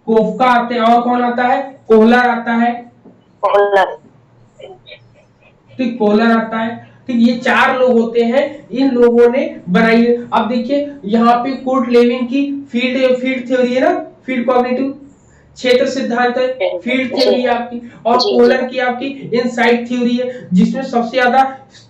कोफका आते हैं, और कौन आता है? कोहलर आता है, ठीक, कोहलर आता है, ठीक। ये चार लोग होते हैं, इन लोगों ने बनाई है। अब देखिए यहाँ पे कूट लेविन की फील्ड थ्योरी है ना, फील्ड कॉग्निटिव क्षेत्र सिद्धांत है, फील्ड थ्योरी है आपकी, और कोहलर की आपकी इनसाइट थ्योरी है। जिसमें सबसे ज्यादा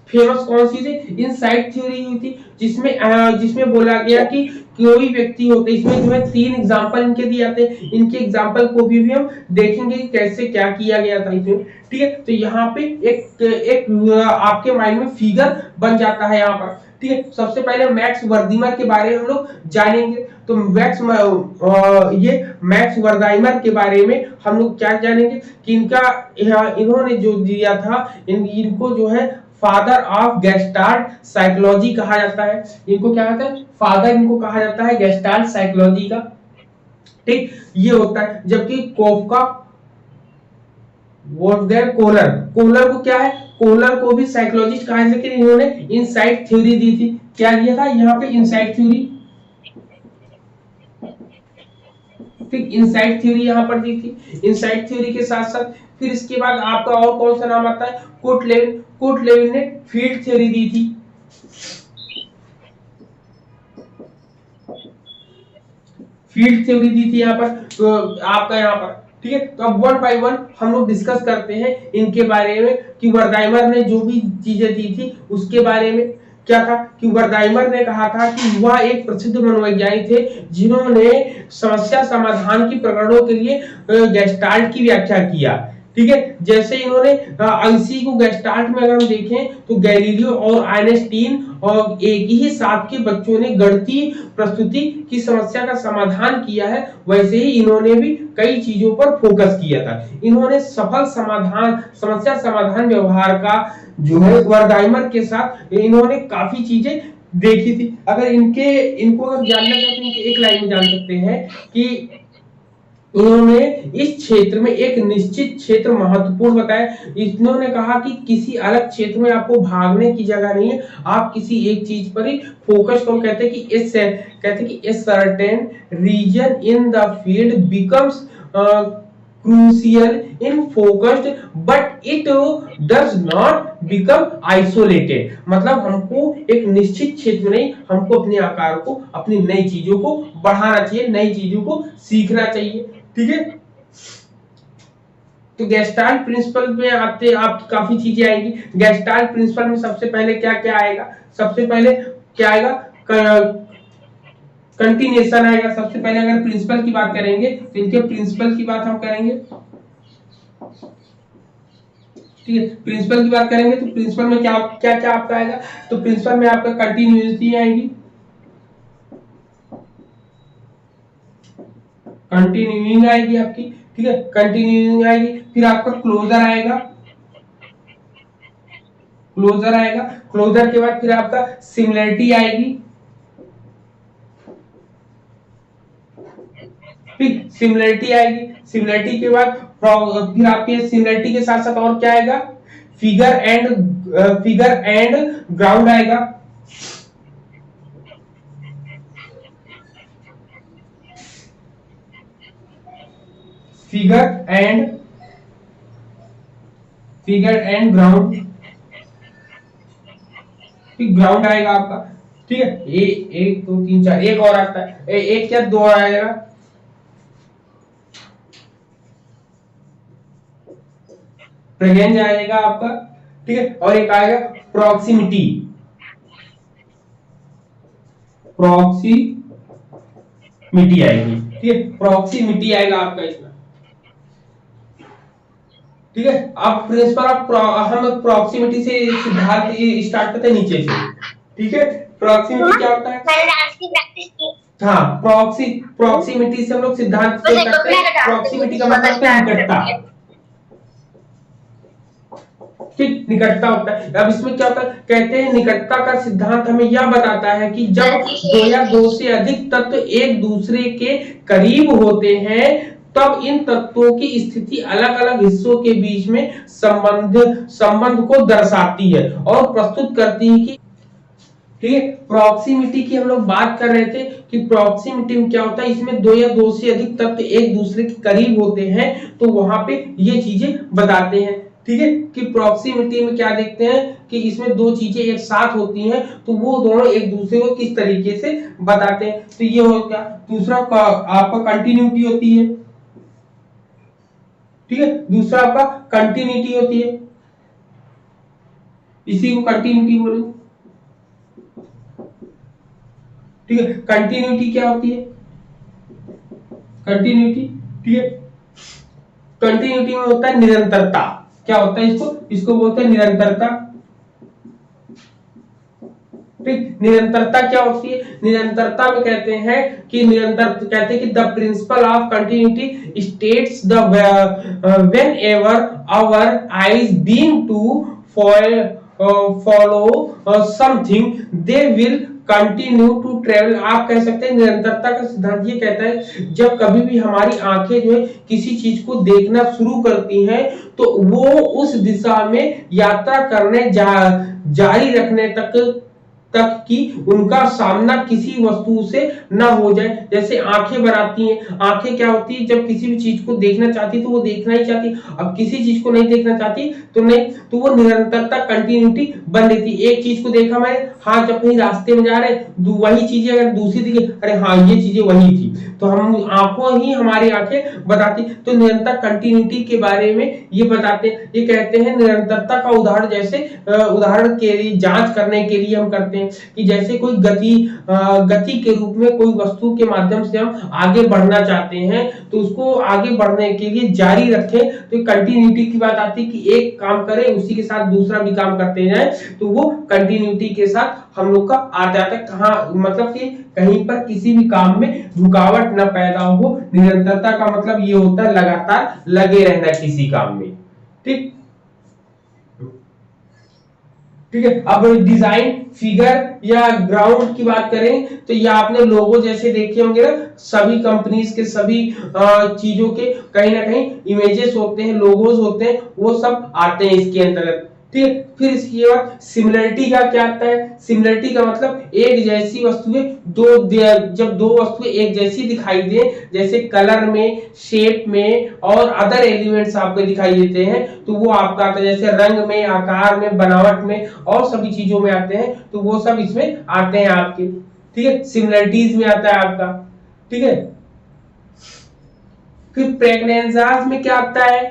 फेमस कौन सी थी? इनसाइट थ्योरी हुई थी, जिसमें बोला गया कि कोई व्यक्ति होते, इसमें जो है 3 एग्जांपल इनके दिए जाते हैं। इनके एग्जांपल को भी हम देखेंगे कि कैसे क्या किया गया था इसमें, ठीक है। तो यहाँ पे एक आपके माइंड में फिगर बन जाता है यहाँ पर, ठीक है। सबसे पहले मैक्स वर्दीमर के बारे में हम लोग जानेंगे। तो ये मैक्स वर्दाइमर के बारे में हम लोग क्या जानेंगे कि इन्होंने जो दिया था, इनको जो है फादर ऑफ गेस्टाल्ट साइकोलॉजी कहा जाता है। इनको क्या कहते हैं? फादर इनको कहा जाता है गेस्टाल्ट साइकोलॉजी का, ठीक, ये होता है। जबकि कोफका, कोहलर को क्या है? कोहलर को भी साइकोलॉजिस्ट कहा है, लेकिन इन्होंने इनसाइट थ्योरी दी थी। क्या दिया था यहाँ पे? इनसाइट थ्योरी, ठीक, इनसाइट थ्योरी यहाँ पर दी थी। इनसाइट थ्योरी के साथ साथ फिर इसके बाद आपका और कौन सा नाम आता है? कूट लेविन ने फील्ड थ्योरी दी थी, फील्ड थ्योरी दी थी यहाँ पर, तो आपका यहाँ पर, ठीक है। तो अब 1 बाय 1 हम लोग डिस्कस करते हैं इनके बारे में कि वर्दाइमर ने जो भी चीजें दी थी उसके बारे में। क्या था कि वर्दाइमर ने कहा था कि वह एक प्रसिद्ध मनोवैज्ञानिक थे जिन्होंने समस्या समाधान की प्रकरणों के लिए गेस्टाल्ट की व्याख्या किया, ठीक है। जैसे इन्होंने इसी को गेस्टाल्ट में अगर हम देखें तो गैलीलियो और आइंस्टीन और एक ही साथ के बच्चों ने गणितीय प्रस्तुति की समस्या का समाधान किया है, वैसे ही इन्होंने भी कई चीजों पर फोकस किया था। इन्होंने सफल समस्या समाधान व्यवहार का जो है वर्दाइमर के साथ इन्होंने काफी चीजें देखी थी। अगर इनको अगर जानना चाहते हैं तो एक लाइन में जान सकते हैं कि इन्होंने इस क्षेत्र में एक निश्चित क्षेत्र महत्वपूर्ण बताया। इन्होंने कहा कि किसी अलग क्षेत्र में आपको भागने की जगह नहीं है, आप किसी एक चीज पर ही फोकस करो। कहते हैं कि a certain region in the field becomes crucial in focused but it does not become isolated. मतलब हमको एक निश्चित क्षेत्र में नहीं, हमको अपने आकार को, अपनी नई चीजों को बढ़ाना चाहिए, नई चीजों को सीखना चाहिए, ठीक है। तो गेस्टाल्ट प्रिंसिपल में आते आपकी काफी चीजें आएंगी। गेस्टाल्ट प्रिंसिपल में सबसे पहले क्या क्या आएगा, सबसे पहले क्या आएगा, कंटिन्यूएशन आएगा। सबसे पहले अगर प्रिंसिपल की बात करेंगे तो इनके प्रिंसिपल की बात हम करेंगे, ठीक है। प्रिंसिपल की बात करेंगे तो प्रिंसिपल में क्या क्या क्या आपका आएगा, तो प्रिंसिपल में आपका कंटिन्यूटी आएगी, कंटिन्यूइंग आएगी आपकी, ठीक है, कंटिन्यूइंग आएगी। फिर आपका क्लोजर आएगा, क्लोजर आएगा। क्लोजर के बाद फिर आपका सिमिलरिटी आएगी, ठीक, सिमिलरिटी आएगी। सिमिलरिटी के बाद फिर आपके सिमिलरिटी के साथ साथ और क्या आएगा, फिगर एंड ग्राउंड आएगा, फिगर एंड ग्राउंड, ठीक, ग्राउंड आएगा आपका, ठीक है। एक दो तीन चार, एक और आता है, एक क्या दो आएगा, प्रेजेंस आएगा आपका, ठीक है। और एक आएगा प्रॉक्सिमिटी, प्रॉक्सिमिटी आएगी, ठीक है, प्रॉक्सिमिटी आएगा आपका इसमें, ठीक है। अब प्रिंसिपल हम प्रॉक्सिमिटी से सिद्धांत स्टार्ट करते हैं नीचे से, ठीक है। प्रॉक्सिमिटी क्या होता है, मैंने डांस की प्रैक्टिस की। हाँ, प्रॉक्सिमिटी से हम लोग सिद्धांत करते हैं। प्रॉक्सिमिटी का मतलब क्या, निकटता, ठीक, निकटता होता है। अब इसमें क्या होता है, कहते हैं निकटता का सिद्धांत हमें यह बताता है कि जब दो या दो से अधिक तत्व एक दूसरे के करीब होते हैं तब इन तत्वों की स्थिति अलग अलग हिस्सों के बीच में संबंध को दर्शाती है और प्रस्तुत करती है कि, ठीक है। प्रॉक्सिमिटी की हम लोग बात कर रहे थे कि प्रॉक्सिमिटी में क्या होता है, इसमें दो या दो से अधिक तत्व एक दूसरे के करीब होते हैं तो वहां पे ये चीजें बताते हैं, ठीक है। कि प्रॉक्सिमिटी में क्या देखते हैं कि इसमें दो चीजें एक साथ होती हैं तो वो दोनों एक दूसरे को किस तरीके से बताते हैं, तो ये हो गया। दूसरा आपका कंटिन्यूटी होती है, ठीक है, दूसरा आपका कंटिन्यूटी होती है, इसी को कंटिन्यूटी बोलो, ठीक है। कंटिन्यूटी क्या होती है, कंटिन्यूटी, ठीक है, कंटिन्यूटी में होता है निरंतरता, क्या होता है, इसको बोलते हैं निरंतरता, ठीक। निरंतरता क्या होती है, निरंतरता में कहते हैं कि the principle of continuity states the whenever our eyes being to follow something they will continue to travel. आप कह सकते हैं निरंतरता का सिद्धांत ये कहता है जब कभी भी हमारी आंखें जो है किसी चीज को देखना शुरू करती हैं तो वो उस दिशा में यात्रा करने जारी रखने तक कि उनका सामना किसी वस्तु से न हो जाए। जैसे आंखें बनाती हैं, आंखें क्या होती है, जब किसी भी चीज को देखना चाहती तो वो देखना ही चाहती, अब किसी चीज को नहीं देखना चाहती तो नहीं, तो वो निरंतरता कंटिन्यूटी बन लेती। एक चीज को देखा मैंने, हाँ, जब कहीं रास्ते में जा रहे वही चीजें अगर दूसरी दिखे, अरे हाँ ये चीजें वही थी, तो हम आंखों ही हमारी आंखें बताती। तो निरंतर कंटिन्यूटी के बारे में ये बताते हैं, ये कहते हैं निरंतरता का उदाहरण, जैसे उदाहरण के लिए जांच करने के लिए हम करते हैं कि जैसे कोई गति के रूप में कोई वस्तु के माध्यम से हम आगे बढ़ना चाहते हैं तो उसको आगे बढ़ने के लिए जारी रखें, तो कंटिन्यूटी की बात आती है कि एक काम करें उसी के साथ दूसरा भी काम करते जाएं, तो वो कंटिन्यूटी के साथ हम लोग का आ जाता है। कहाँ मतलब कि कहीं पर किसी भी काम में रुकावट न पैदा हो। निरंतरता का मतलब ये होता है लगातार लगे रहना किसी काम में, ठीक, ठीक है। अब डिजाइन फिगर या ग्राउंड की बात करें तो ये आपने लोगो जैसे देखे होंगे ना, सभी कंपनीज के सभी चीजों के कहीं ना कहीं इमेजेस होते हैं, लोगोस होते हैं, वो सब आते हैं इसके अंतर्गत, ठीक। फिर इसके बाद सिमिलरिटी का क्या आता है, सिमिलरिटी का मतलब एक जैसी वस्तुएं जब दो वस्तुएं एक जैसी दिखाई दे, जैसे कलर में, शेप में और अदर एलिमेंट्स आपको दिखाई देते हैं तो वो आपका आता है, जैसे रंग में, आकार में, बनावट में और सभी चीजों में आते हैं, तो वो सब इसमें आते हैं आपके, ठीक है, सिमिलरिटीज में आता है आपका, ठीक है। फिर प्रेग्नेंजाज में क्या आता है,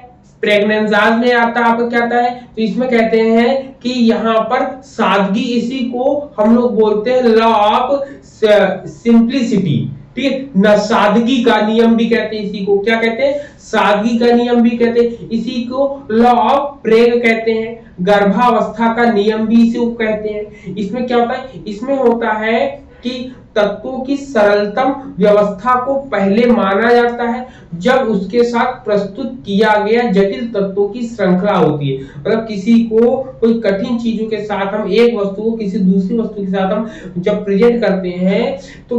प्रेग्नेंजाज में आता है आपका क्या आता है, तो इसमें कहते हैं कि यहाँ पर सादगी, इसी को हम लोग बोलते हैं लॉ ऑफ सिंप्लिसिटी, ठीक है ना, सादगी का नियम भी कहते हैं इसी को, क्या कहते हैं, सादगी का नियम भी कहते हैं, इसी को लॉ ऑफ प्रेग कहते हैं, गर्भावस्था का नियम भी इसी को कहते हैं। इसमें क्या होता है, इसमें होता है कि तत्वों की सरलतम व्यवस्था को पहले माना जाता है जब उसके साथ प्रस्तुत किया गया जटिल तत्वों की श्रृंखला होती है। मतलब किसी को कोई कठिन चीजों के साथ हम एक वस्तु को किसी दूसरी वस्तु के साथ हम जब प्रेजेंट करते हैं तो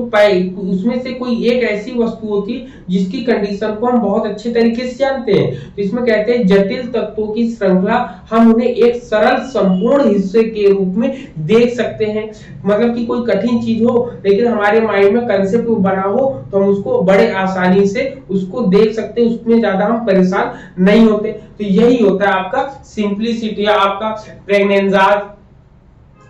उसमें से कोई एक ऐसी वस्तु होती है जिसकी कंडीशन को हम बहुत अच्छे तरीके से जानते हैं, तो इसमें कहते हैं जटिल तत्वों की श्रृंखला हम उन्हें एक सरल संपूर्ण हिस्से के रूप में देख सकते हैं। मतलब कि कोई कठिन चीज हो लेकिन हमारे माइंड में कंसेप्ट बना हो तो हम उसको बड़े आसानी से उसको देख सकते हैं, उसमें ज्यादा हम परेशान नहीं होते। तो यही होता है आपका सिंप्लिसिटी, आपका प्रेग्नेंजाज,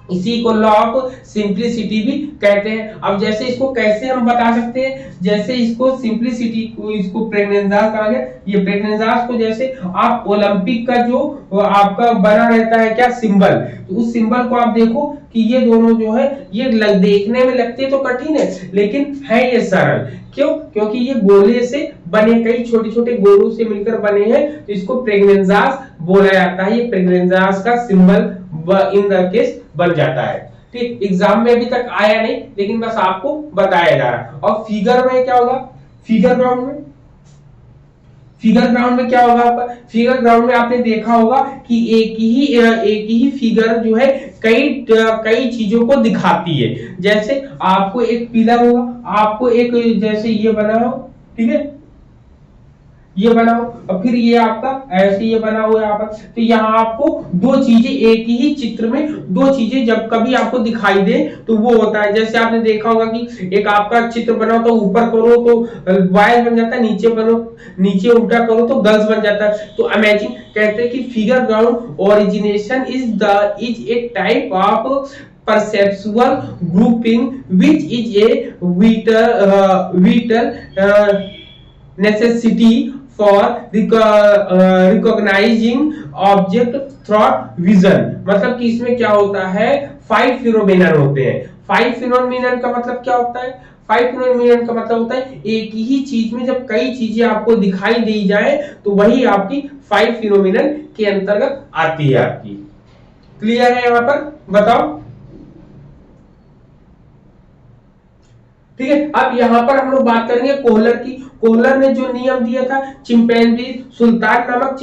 इसी को लॉ ऑफ सिंप्लिसिटी भी कहते हैं। अब जैसे इसको कैसे हम बता सकते हैं, जैसे इसको सिंप्लिसिटी को, इसको प्रेग्नेंजाज कहा गया, ये प्रेग्नेंजाज को जैसे आप ओलंपिक का जो आपका बना रहता है क्या सिंबल, तो उस सिंबल को आप देखो कि ये दोनों जो है ये देखने में लगते तो कठिन है लेकिन है ये सरल, क्यों, क्योंकि ये गोले से बने, कई छोटे छोटे गोलों से मिलकर बने हैं, तो इसको प्रेग्नेंजाज बोला जाता है। ये प्रेग्नेंजाज का सिंबल इन द केस बन जाता है। ठीक, एग्जाम में अभी तक आया नहीं लेकिन बस आपको बताया जा रहा है। और फिगर में क्या होगा, फिगर ग्राउंड में, फिगर ग्राउंड में क्या होगा आपका, फिगर ग्राउंड में आपने देखा होगा कि एक ही फिगर जो है कई चीजों को दिखाती है। जैसे आपको एक पिलर होगा, आपको एक जैसे ये बना हो, ठीक है, ये बनाओ और फिर ये आपका ऐसे ये बना हुआ है यहाँ पर, तो यहाँ आपको दो चीजें एक ही चित्र में, दो चीजें जब कभी आपको दिखाई दे तो वो होता है। जैसे आपने देखा होगा कि एक आपका चित्र बनाओ तो ऊपर करो तो बॉयज बन जाता है, नीचे बनो, नीचे उल्टा करो तो गर्ल्स बन जाता है। तो इमेजिन, कहते हैं कि figure ground origination is a type of perceptual grouping which is a vital necessity for recognizing object through vision। मतलब कि इसमें क्या होता है, 5 फिनोमेनन होते हैं। 5 फिनोमेनन का मतलब क्या होता है, 5 फिनोमेनन का मतलब होता है एक ही चीज में जब कई चीजें आपको दिखाई दी जाए तो वही आपकी 5 फिनोमेनन के अंतर्गत आती है आपकी। क्लियर है यहाँ पर, बताओ, ठीक है। अब यहाँ पर हम लोग बात करेंगे कोहलर की। कोहलर ने जो नियम दिया था चिंपैंजी, सुल्तान नामक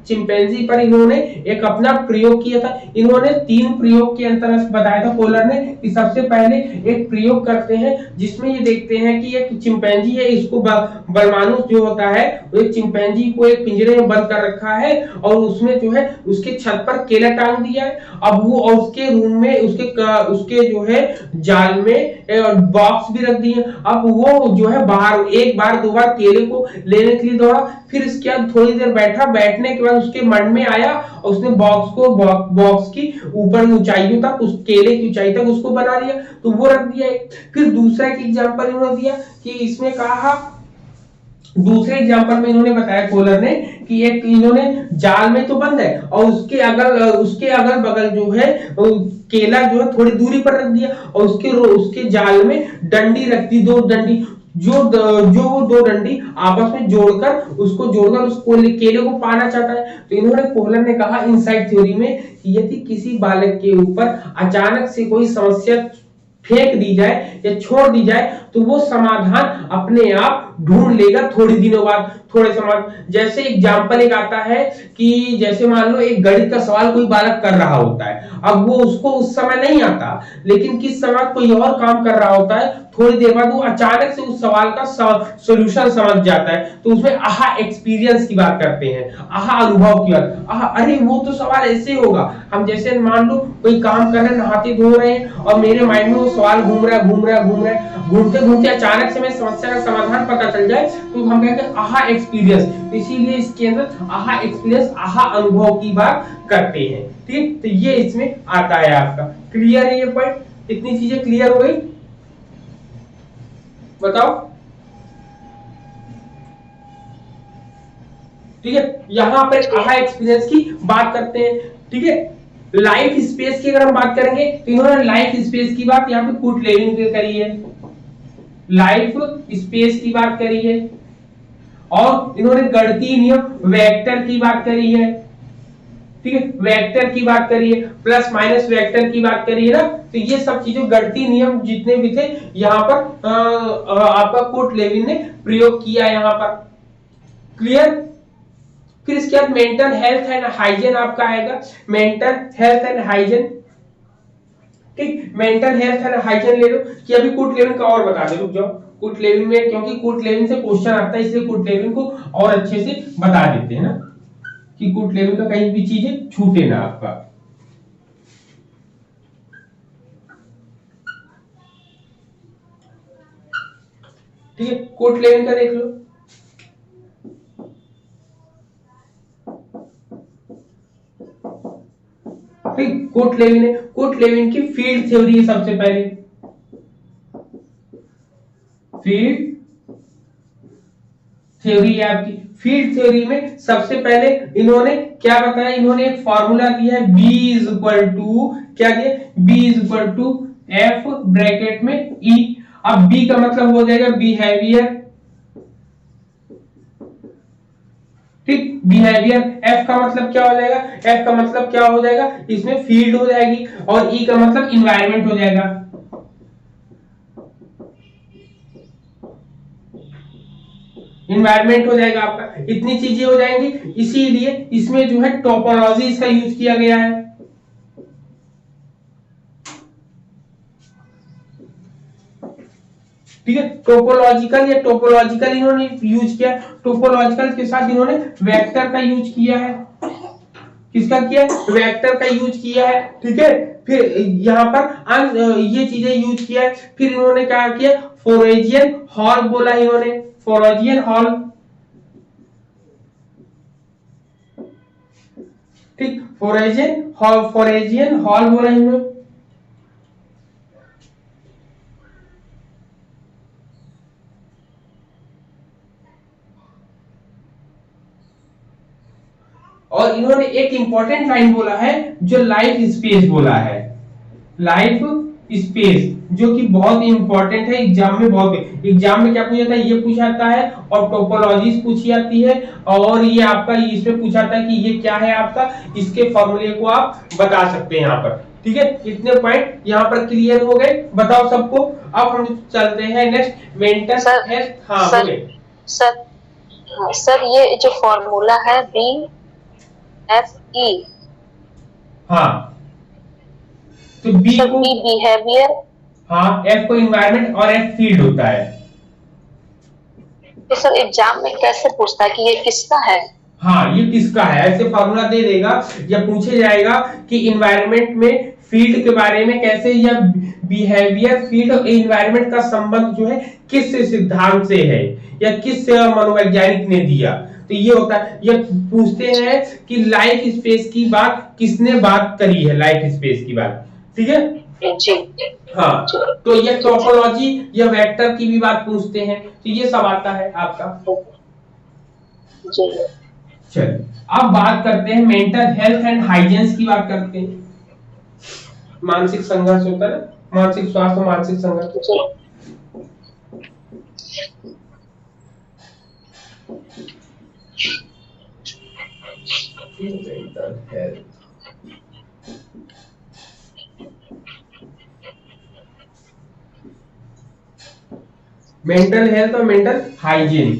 चिंपैंजी पर इन्होंने एक अपना प्रयोग किया था। इन्होंने 3 प्रयोग के अंतर्गत बताया था कोहलर ने कि सबसे पहले एक प्रयोग करते हैं जिसमें ये देखते हैं कि एक चिंपैंजी है, इसको बरमानुस जो होता है वो एक चिंपैंजी को एक पिंजरे में बंद कर रखा है और उसमें जो है उसके छत पर केला टांग दिया है। अब वो और उसके रूम में उसके जो है जाल में बॉक्स भी रख दिए। अब वो जो है बाहर एक बार दो बार केले को लेने के लिए दौड़ा, फिर इसके बाद थोड़ी देर बैठा, बैठने के बाद उसके मन में आया और उसने बॉक्स की ऊपर ऊंचाइयों तक, उस केले की ऊंचाई तक उसको बना लिया, तो वो रख दिया। फिर दूसरा एक एग्जांपल इन्होंने दिया कि इसमें कहा, दूसरे एग्जांपल में इन्होंने बताया कोहलर ने कि एक इन्होंने जाल में तो बंद है और उसके अगल बगल जो है केला जो है थोड़ी दूरी पर रख दिया और उसके जाल में डंडी रख दी, 2 डंडी, जो 2 डंडी आपस में जोड़कर उसको केले को पाना चाहता है। तो इन्होंने कोहलर ने कहा इनसाइड थ्योरी में कि यदि किसी बालक के ऊपर अचानक से कोई समस्या फेंक दी जाए या छोड़ दी जाए तो वो समाधान अपने आप ढूंढ लेगा थोड़ी दिनों बाद, थोड़े समय। जैसे एग्जांपल एक आता है कि जैसे मान लो एक गणित का सवाल कोई बालक कर रहा होता है, अब वो उसको उस समय नहीं आता लेकिन किस समय कोई और काम कर रहा होता है, थोड़ी देर बाद वो अचानक से उस सवाल का सॉल्यूशन समझ जाता है। तो उसमें आहा एक्सपीरियंस की बात करते हैं, आहा अनुभव की बात, आहा अरे वो तो सवाल ऐसे होगा। हम जैसे मान लो कोई काम कर रहे हैं, नहाते धो रहे हैं और मेरे माइंड में वो सवाल घूम रहा है, घूमते घूमते अचानक से मैं समस्या का समाधान पता चल जाए तो हम कहते हैं आहा एक्सपीरियंस। इसीलिए इसके अंदर आहा एक्सपीरियंस, आहा अनुभव की बात करते हैं। ठीक, तो ये इसमें आता है आपका। क्लियर है ये पॉइंट, इतनी चीजें क्लियर हो गई, बताओ। ठीक है, यहाँ पर आहा एक्सपीरियंस की बात करते हैं। ठीक है, लाइफ स्पेस की अगर हम बात करेंगे तो इन्होंने लाइफ स्पेस की बात यहाँ पे कुट लेविन ने करी है, लाइफ स्पेस की बात करी है, और इन्होंने गणितीय नियम वेक्टर की बात करी है। ठीक है, वेक्टर की बात करी है, प्लस माइनस वेक्टर की बात करी है ना, तो ये सब चीजें गणितीय नियम जितने भी थे यहाँ पर आपका कुट लेविन ने प्रयोग किया यहाँ पर। क्लियर। फिर इसके बाद मेंटल हेल्थ एंड हाइजीन आपका आएगा, मेंटल हेल्थ एंड हाइजीन। ठीक, मेंटल हेल्थ एंड हाइजीन ले लो कि अभी कुट लेविन का और बता दे, रुक जाओ, कुट लेविन में, क्योंकि कुट लेविन से क्वेश्चन आता है इसलिए कुट लेविन को और अच्छे से बता देते हैं ना, कि कुट लेविन का कहीं भी चीजें छूटे ना आपका। ठीक है, कुट लेविन का देख लो। ठीक, कुट लेविन है, कुट लेविन की फील्ड थ्योरी है सबसे पहले, फील्ड थ्योरी है आपकी। फील्ड थ्योरी में सबसे पहले इन्होंने क्या बताया, इन्होंने एक फॉर्मूला दिया है, B इज इक्वल टू क्या दिया, B is equal to F bracket में E। अब B का मतलब हो जाएगा बिहेवियर, ठीक, बिहेवियर। F का मतलब क्या हो जाएगा, F का मतलब क्या हो जाएगा, इसमें फील्ड हो जाएगी, और E का मतलब इन्वायरमेंट हो जाएगा। इन्वायरमेंट हो जाएगा आपका, इतनी चीजें हो जाएंगी, इसीलिए इसमें जो है टोपोलॉजी इसका यूज किया गया है। ठीक है, टोपोलॉजिकल या टोपोलॉजिकल इन्होंने यूज किया, टोपोलॉजिकल के साथ इन्होंने वेक्टर का यूज किया है। किसका किया, वेक्टर का यूज किया है। ठीक है, फिर यहाँ पर ये चीजें यूज किया है। फिर इन्होंने क्या किया, फोरेजियन हॉल बोला इन्होंने, फोरेजियन हॉल। ठीक, फोरेजियन हॉल बोला इन्होंने। और इन्होंने एक इंपॉर्टेंट लाइन बोला है जो लाइफ स्पेस बोला है, लाइफ स्पेस, जो कि बहुत इंपॉर्टेंट है एग्जाम में। बहुत एग्जाम में क्या पूछा जाता है, ये पूछा जाता है, और टोपोलॉजीज पूछी जाती है, और ये आपका इसमें पूछा जाता है कि ये क्या है आपका, इसके फॉर्मूले को आप बता सकते हैं यहाँ पर। ठीक है, इतने पॉइंट यहाँ पर क्लियर हो गए, बताओ सबको। अब हम चलते हैं नेक्स्ट, मेंटल हेल्थ। हाँ सर ये जो फॉर्मूला है BFE, हाँ, तो बी को बिहेवियर, हाँ, एफ को इन्वायरमेंट और एफ फील्ड होता है। तो सर एग्जाम में कैसे पूछता है कि ये किसका है? हाँ, ये किसका है, ऐसे फॉर्मूला दे देगा, या पूछे जाएगा कि इन्वायरमेंट में फील्ड के बारे में कैसे, या बिहेवियर, फील्ड और इन्वायरमेंट का संबंध जो है किस सिद्धांत से है, या किस मनोवैज्ञानिक ने दिया, तो ये होता है। ये पूछते हैं कि लाइफ स्पेस की बात किसने बात करी है, लाइफ स्पेस की बात। ठीक है जी, हाँ, तो ये टोपोलॉजी या वेक्टर की भी बात पूछते हैं, तो ये सब आता है आपका। चलिए अब बात करते हैं मेंटल हेल्थ एंड हाइजीन की बात करते हैं। मानसिक संघर्ष होता है, मानसिक स्वास्थ्य और मानसिक संघर्ष। मेंटल हेल्थ, मेंटल हेल्थ और मेंटल हाइजीन।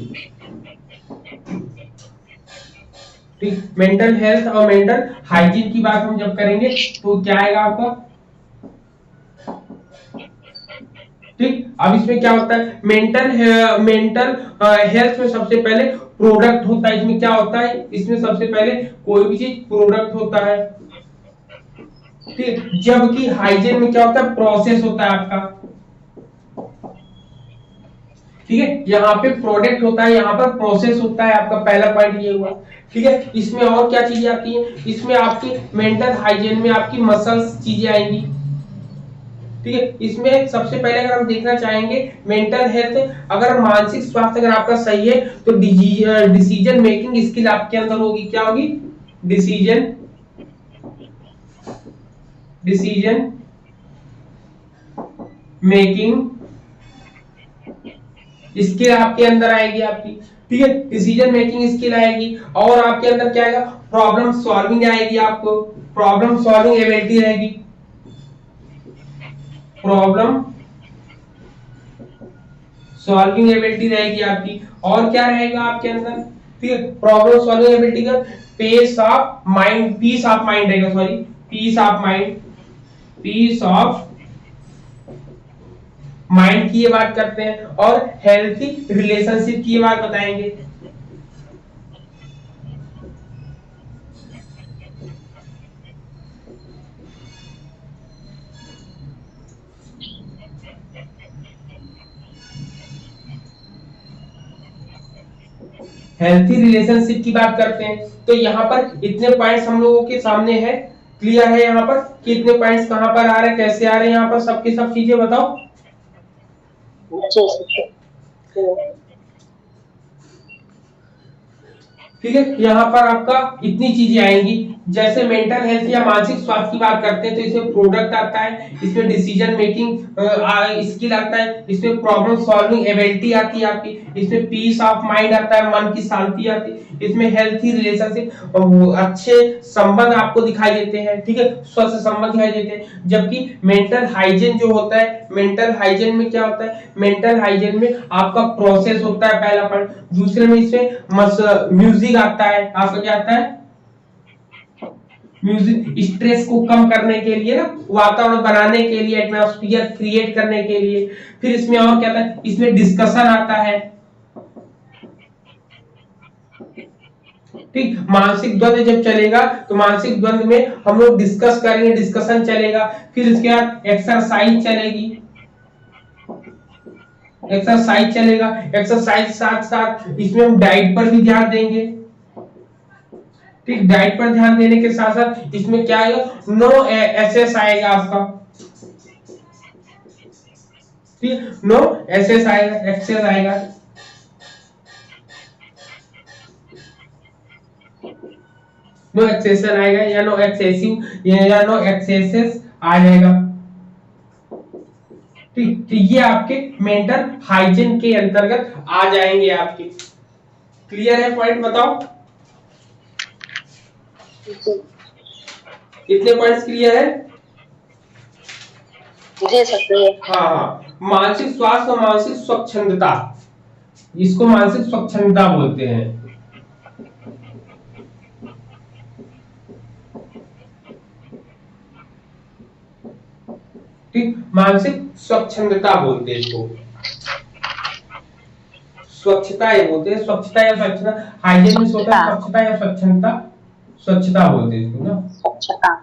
ठीक, मेंटल हेल्थ और मेंटल हाइजीन की बात हम जब करेंगे तो क्या आएगा आपका। ठीक, अब इसमें क्या होता है, मेंटल हेल्थ में सबसे पहले प्रोडक्ट होता है। इसमें क्या होता है, इसमें सबसे पहले कोई भी चीज प्रोडक्ट होता है। ठीक, जबकि हाइजीन में क्या होता है, प्रोसेस होता है आपका। ठीक है, यहाँ पे प्रोडक्ट होता है, यहाँ पर प्रोसेस होता है आपका, पहला पॉइंट ये हुआ। ठीक है, इसमें और क्या चीजें आती हैं, इसमें आपकी मेंटल हाइजीन में आपकी मसल्स चीजें आएंगी। ठीक है। इसमें सबसे पहले अगर हम देखना चाहेंगे मेंटल हेल्थ, अगर मानसिक स्वास्थ्य अगर आपका सही है तो डिसीजन मेकिंग स्किल आपके अंदर होगी, क्या होगी? डिसीजन मेकिंग स्किल आपके अंदर आएगी आपकी, ठीक है। डिसीजन मेकिंग स्किल आएगी और आपके अंदर क्या आएगा? प्रॉब्लम सॉल्विंग आएगी, आपको प्रॉब्लम सॉल्विंग एबिलिटी रहेगी, प्रॉब्लम सॉल्विंग एबिलिटी रहेगी आपकी। और क्या रहेगा आपके अंदर? ठीक है, प्रॉब्लम सॉल्विंग एबिलिटी का पीस ऑफ माइंड रहेगा, सॉरी पीस ऑफ माइंड की ये बात करते हैं। और हेल्थी रिलेशनशिप की ये बात बताएंगे। हेल्थी रिलेशनशिप की बात करते हैं। तो यहाँ पर इतने पॉइंट्स हम लोगों के सामने है, क्लियर है यहाँ पर कि इतने पॉइंट्स कहाँ पर आ रहे हैं, कैसे आ रहे हैं, यहाँ पर सबकी सब चीजें बताओ। ठीक है, यहाँ पर आपका इतनी चीजें आएंगी। जैसे मेंटल हेल्थ या मानसिक स्वास्थ्य की बात करते हैं तो इसमें प्रोडक्ट आता है, इसमें डिसीजन मेकिंग स्किल आता है, इसमें प्रॉब्लम सॉल्विंग एबिलिटी आती है आपकी, इसमें पीस ऑफ माइंड आता है, मन की शांति आती है, इसमें हेल्थी रिलेशनशिप अच्छे संबंध आपको दिखाई देते हैं, ठीक है, स्वस्थ संबंध दिखाई देते हैं। जबकि मेंटल हाइजीन जो होता है, मेंटल हाइजीन में क्या होता है? मेंटल हाइजीन में आपका प्रोसेस होता है, पहला पॉइंट। दूसरे में इसमें म्यूजिक आता है, आपका क्या आता है? म्यूजिक स्ट्रेस को कम करने के लिए ना, वातावरण बनाने के लिए, एटमॉस्फेयर क्रिएट करने के लिए। फिर इसमें और क्या आता है? इसमें डिस्कशन आता है, ठीक। मानसिक द्वंद जब चलेगा तो मानसिक द्वंद में हम लोग डिस्कस करेंगे, डिस्कशन चलेगा। फिर इसके बाद एक्सरसाइज चलेगी, एक्सरसाइज साथ साथ इसमें हम डाइट पर भी ध्यान देंगे, ठीक। डाइट पर ध्यान देने के साथ साथ इसमें क्या आएगा? नो एसएस आएगा आपका, ठीक, नो एसएस आएगा, एक्सेस आएगा, नो एक्सेशन आएगा या नो एक्सेसिव या नो एक्सेसेस आ जाएगा, ठीक। तो ये आपके मेंटल हाइजीन के अंतर्गत आ जाएंगे आपके। क्लियर है पॉइंट? बताओ, इतने पॉइंट्स क्लियर है? जी सर। हाँ, मानसिक स्वास्थ्य और मानसिक स्वच्छंदता, इसको मानसिक स्वच्छंदता बोलते हैं, ठीक। मानसिक स्वच्छंदता बोलते हैं इसको, स्वच्छता ये बोलते हैं, स्वच्छता या स्वच्छता, हाइजीन में होता है स्वच्छता या स्वच्छंदता, स्वच्छता बोलते हैं इसको ना, स्वच्छता।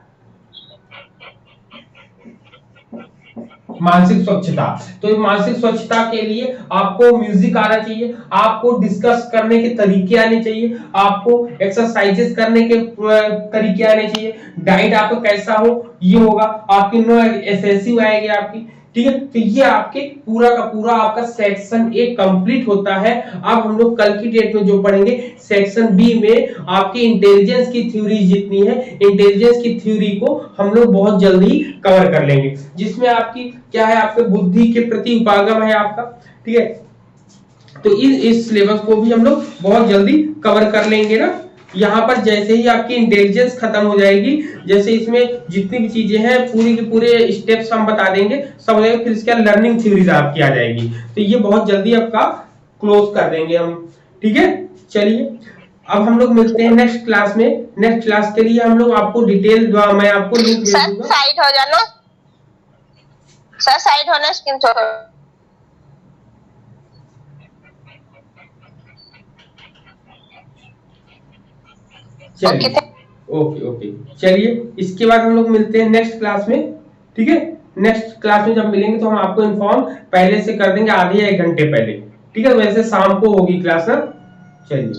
मानसिक स्वच्छता, तो मानसिक स्वच्छता के लिए आपको म्यूजिक आना चाहिए, आपको डिस्कस करने के तरीके आने चाहिए, आपको एक्सरसाइजेस करने के तरीके आने चाहिए, डाइट आपको कैसा हो ये होगा, आपकी नो एसेसिव आएगी आपकी, ठीक है। तो ये आपके पूरा का पूरा आपका सेक्शन ए कंप्लीट होता है। अब हम लोग कल की डेट में जो पढ़ेंगे सेक्शन बी में आपकी इंटेलिजेंस की थ्योरी जितनी है, इंटेलिजेंस की थ्योरी को हम लोग बहुत जल्दी कवर कर लेंगे, जिसमें आपकी क्या है? आपके बुद्धि के प्रति उपागम है आपका, ठीक है। तो इस सिलेबस को भी हम लोग बहुत जल्दी कवर कर लेंगे ना। यहाँ पर जैसे ही आपकी इंटेलिजेंस खत्म हो जाएगी, जैसे इसमें जितनी भी चीजें हैं पूरी के पूरे स्टेप्स हम बता देंगे, सब हो जाएगा। फिर इसके बाद लर्निंग थ्योरीज आपकी आ जाएगी, तो ये बहुत जल्दी आपका क्लोज कर देंगे हम, ठीक है। चलिए अब हम लोग मिलते हैं नेक्स्ट क्लास में। नेक्स्ट क्लास के लिए हम लोग आपको डिटेल मैं आपको लिंक भेज दूंगा। साइड हो जाना सर, साइड होना स्क्रीन छोड़। चलिए ओके, चलिए इसके बाद हम लोग मिलते हैं नेक्स्ट क्लास में, ठीक है। नेक्स्ट क्लास में जब मिलेंगे तो हम आपको इन्फॉर्म पहले से कर देंगे, आधे या 1 घंटे पहले, ठीक है। वैसे शाम को होगी क्लास ना। चलिए।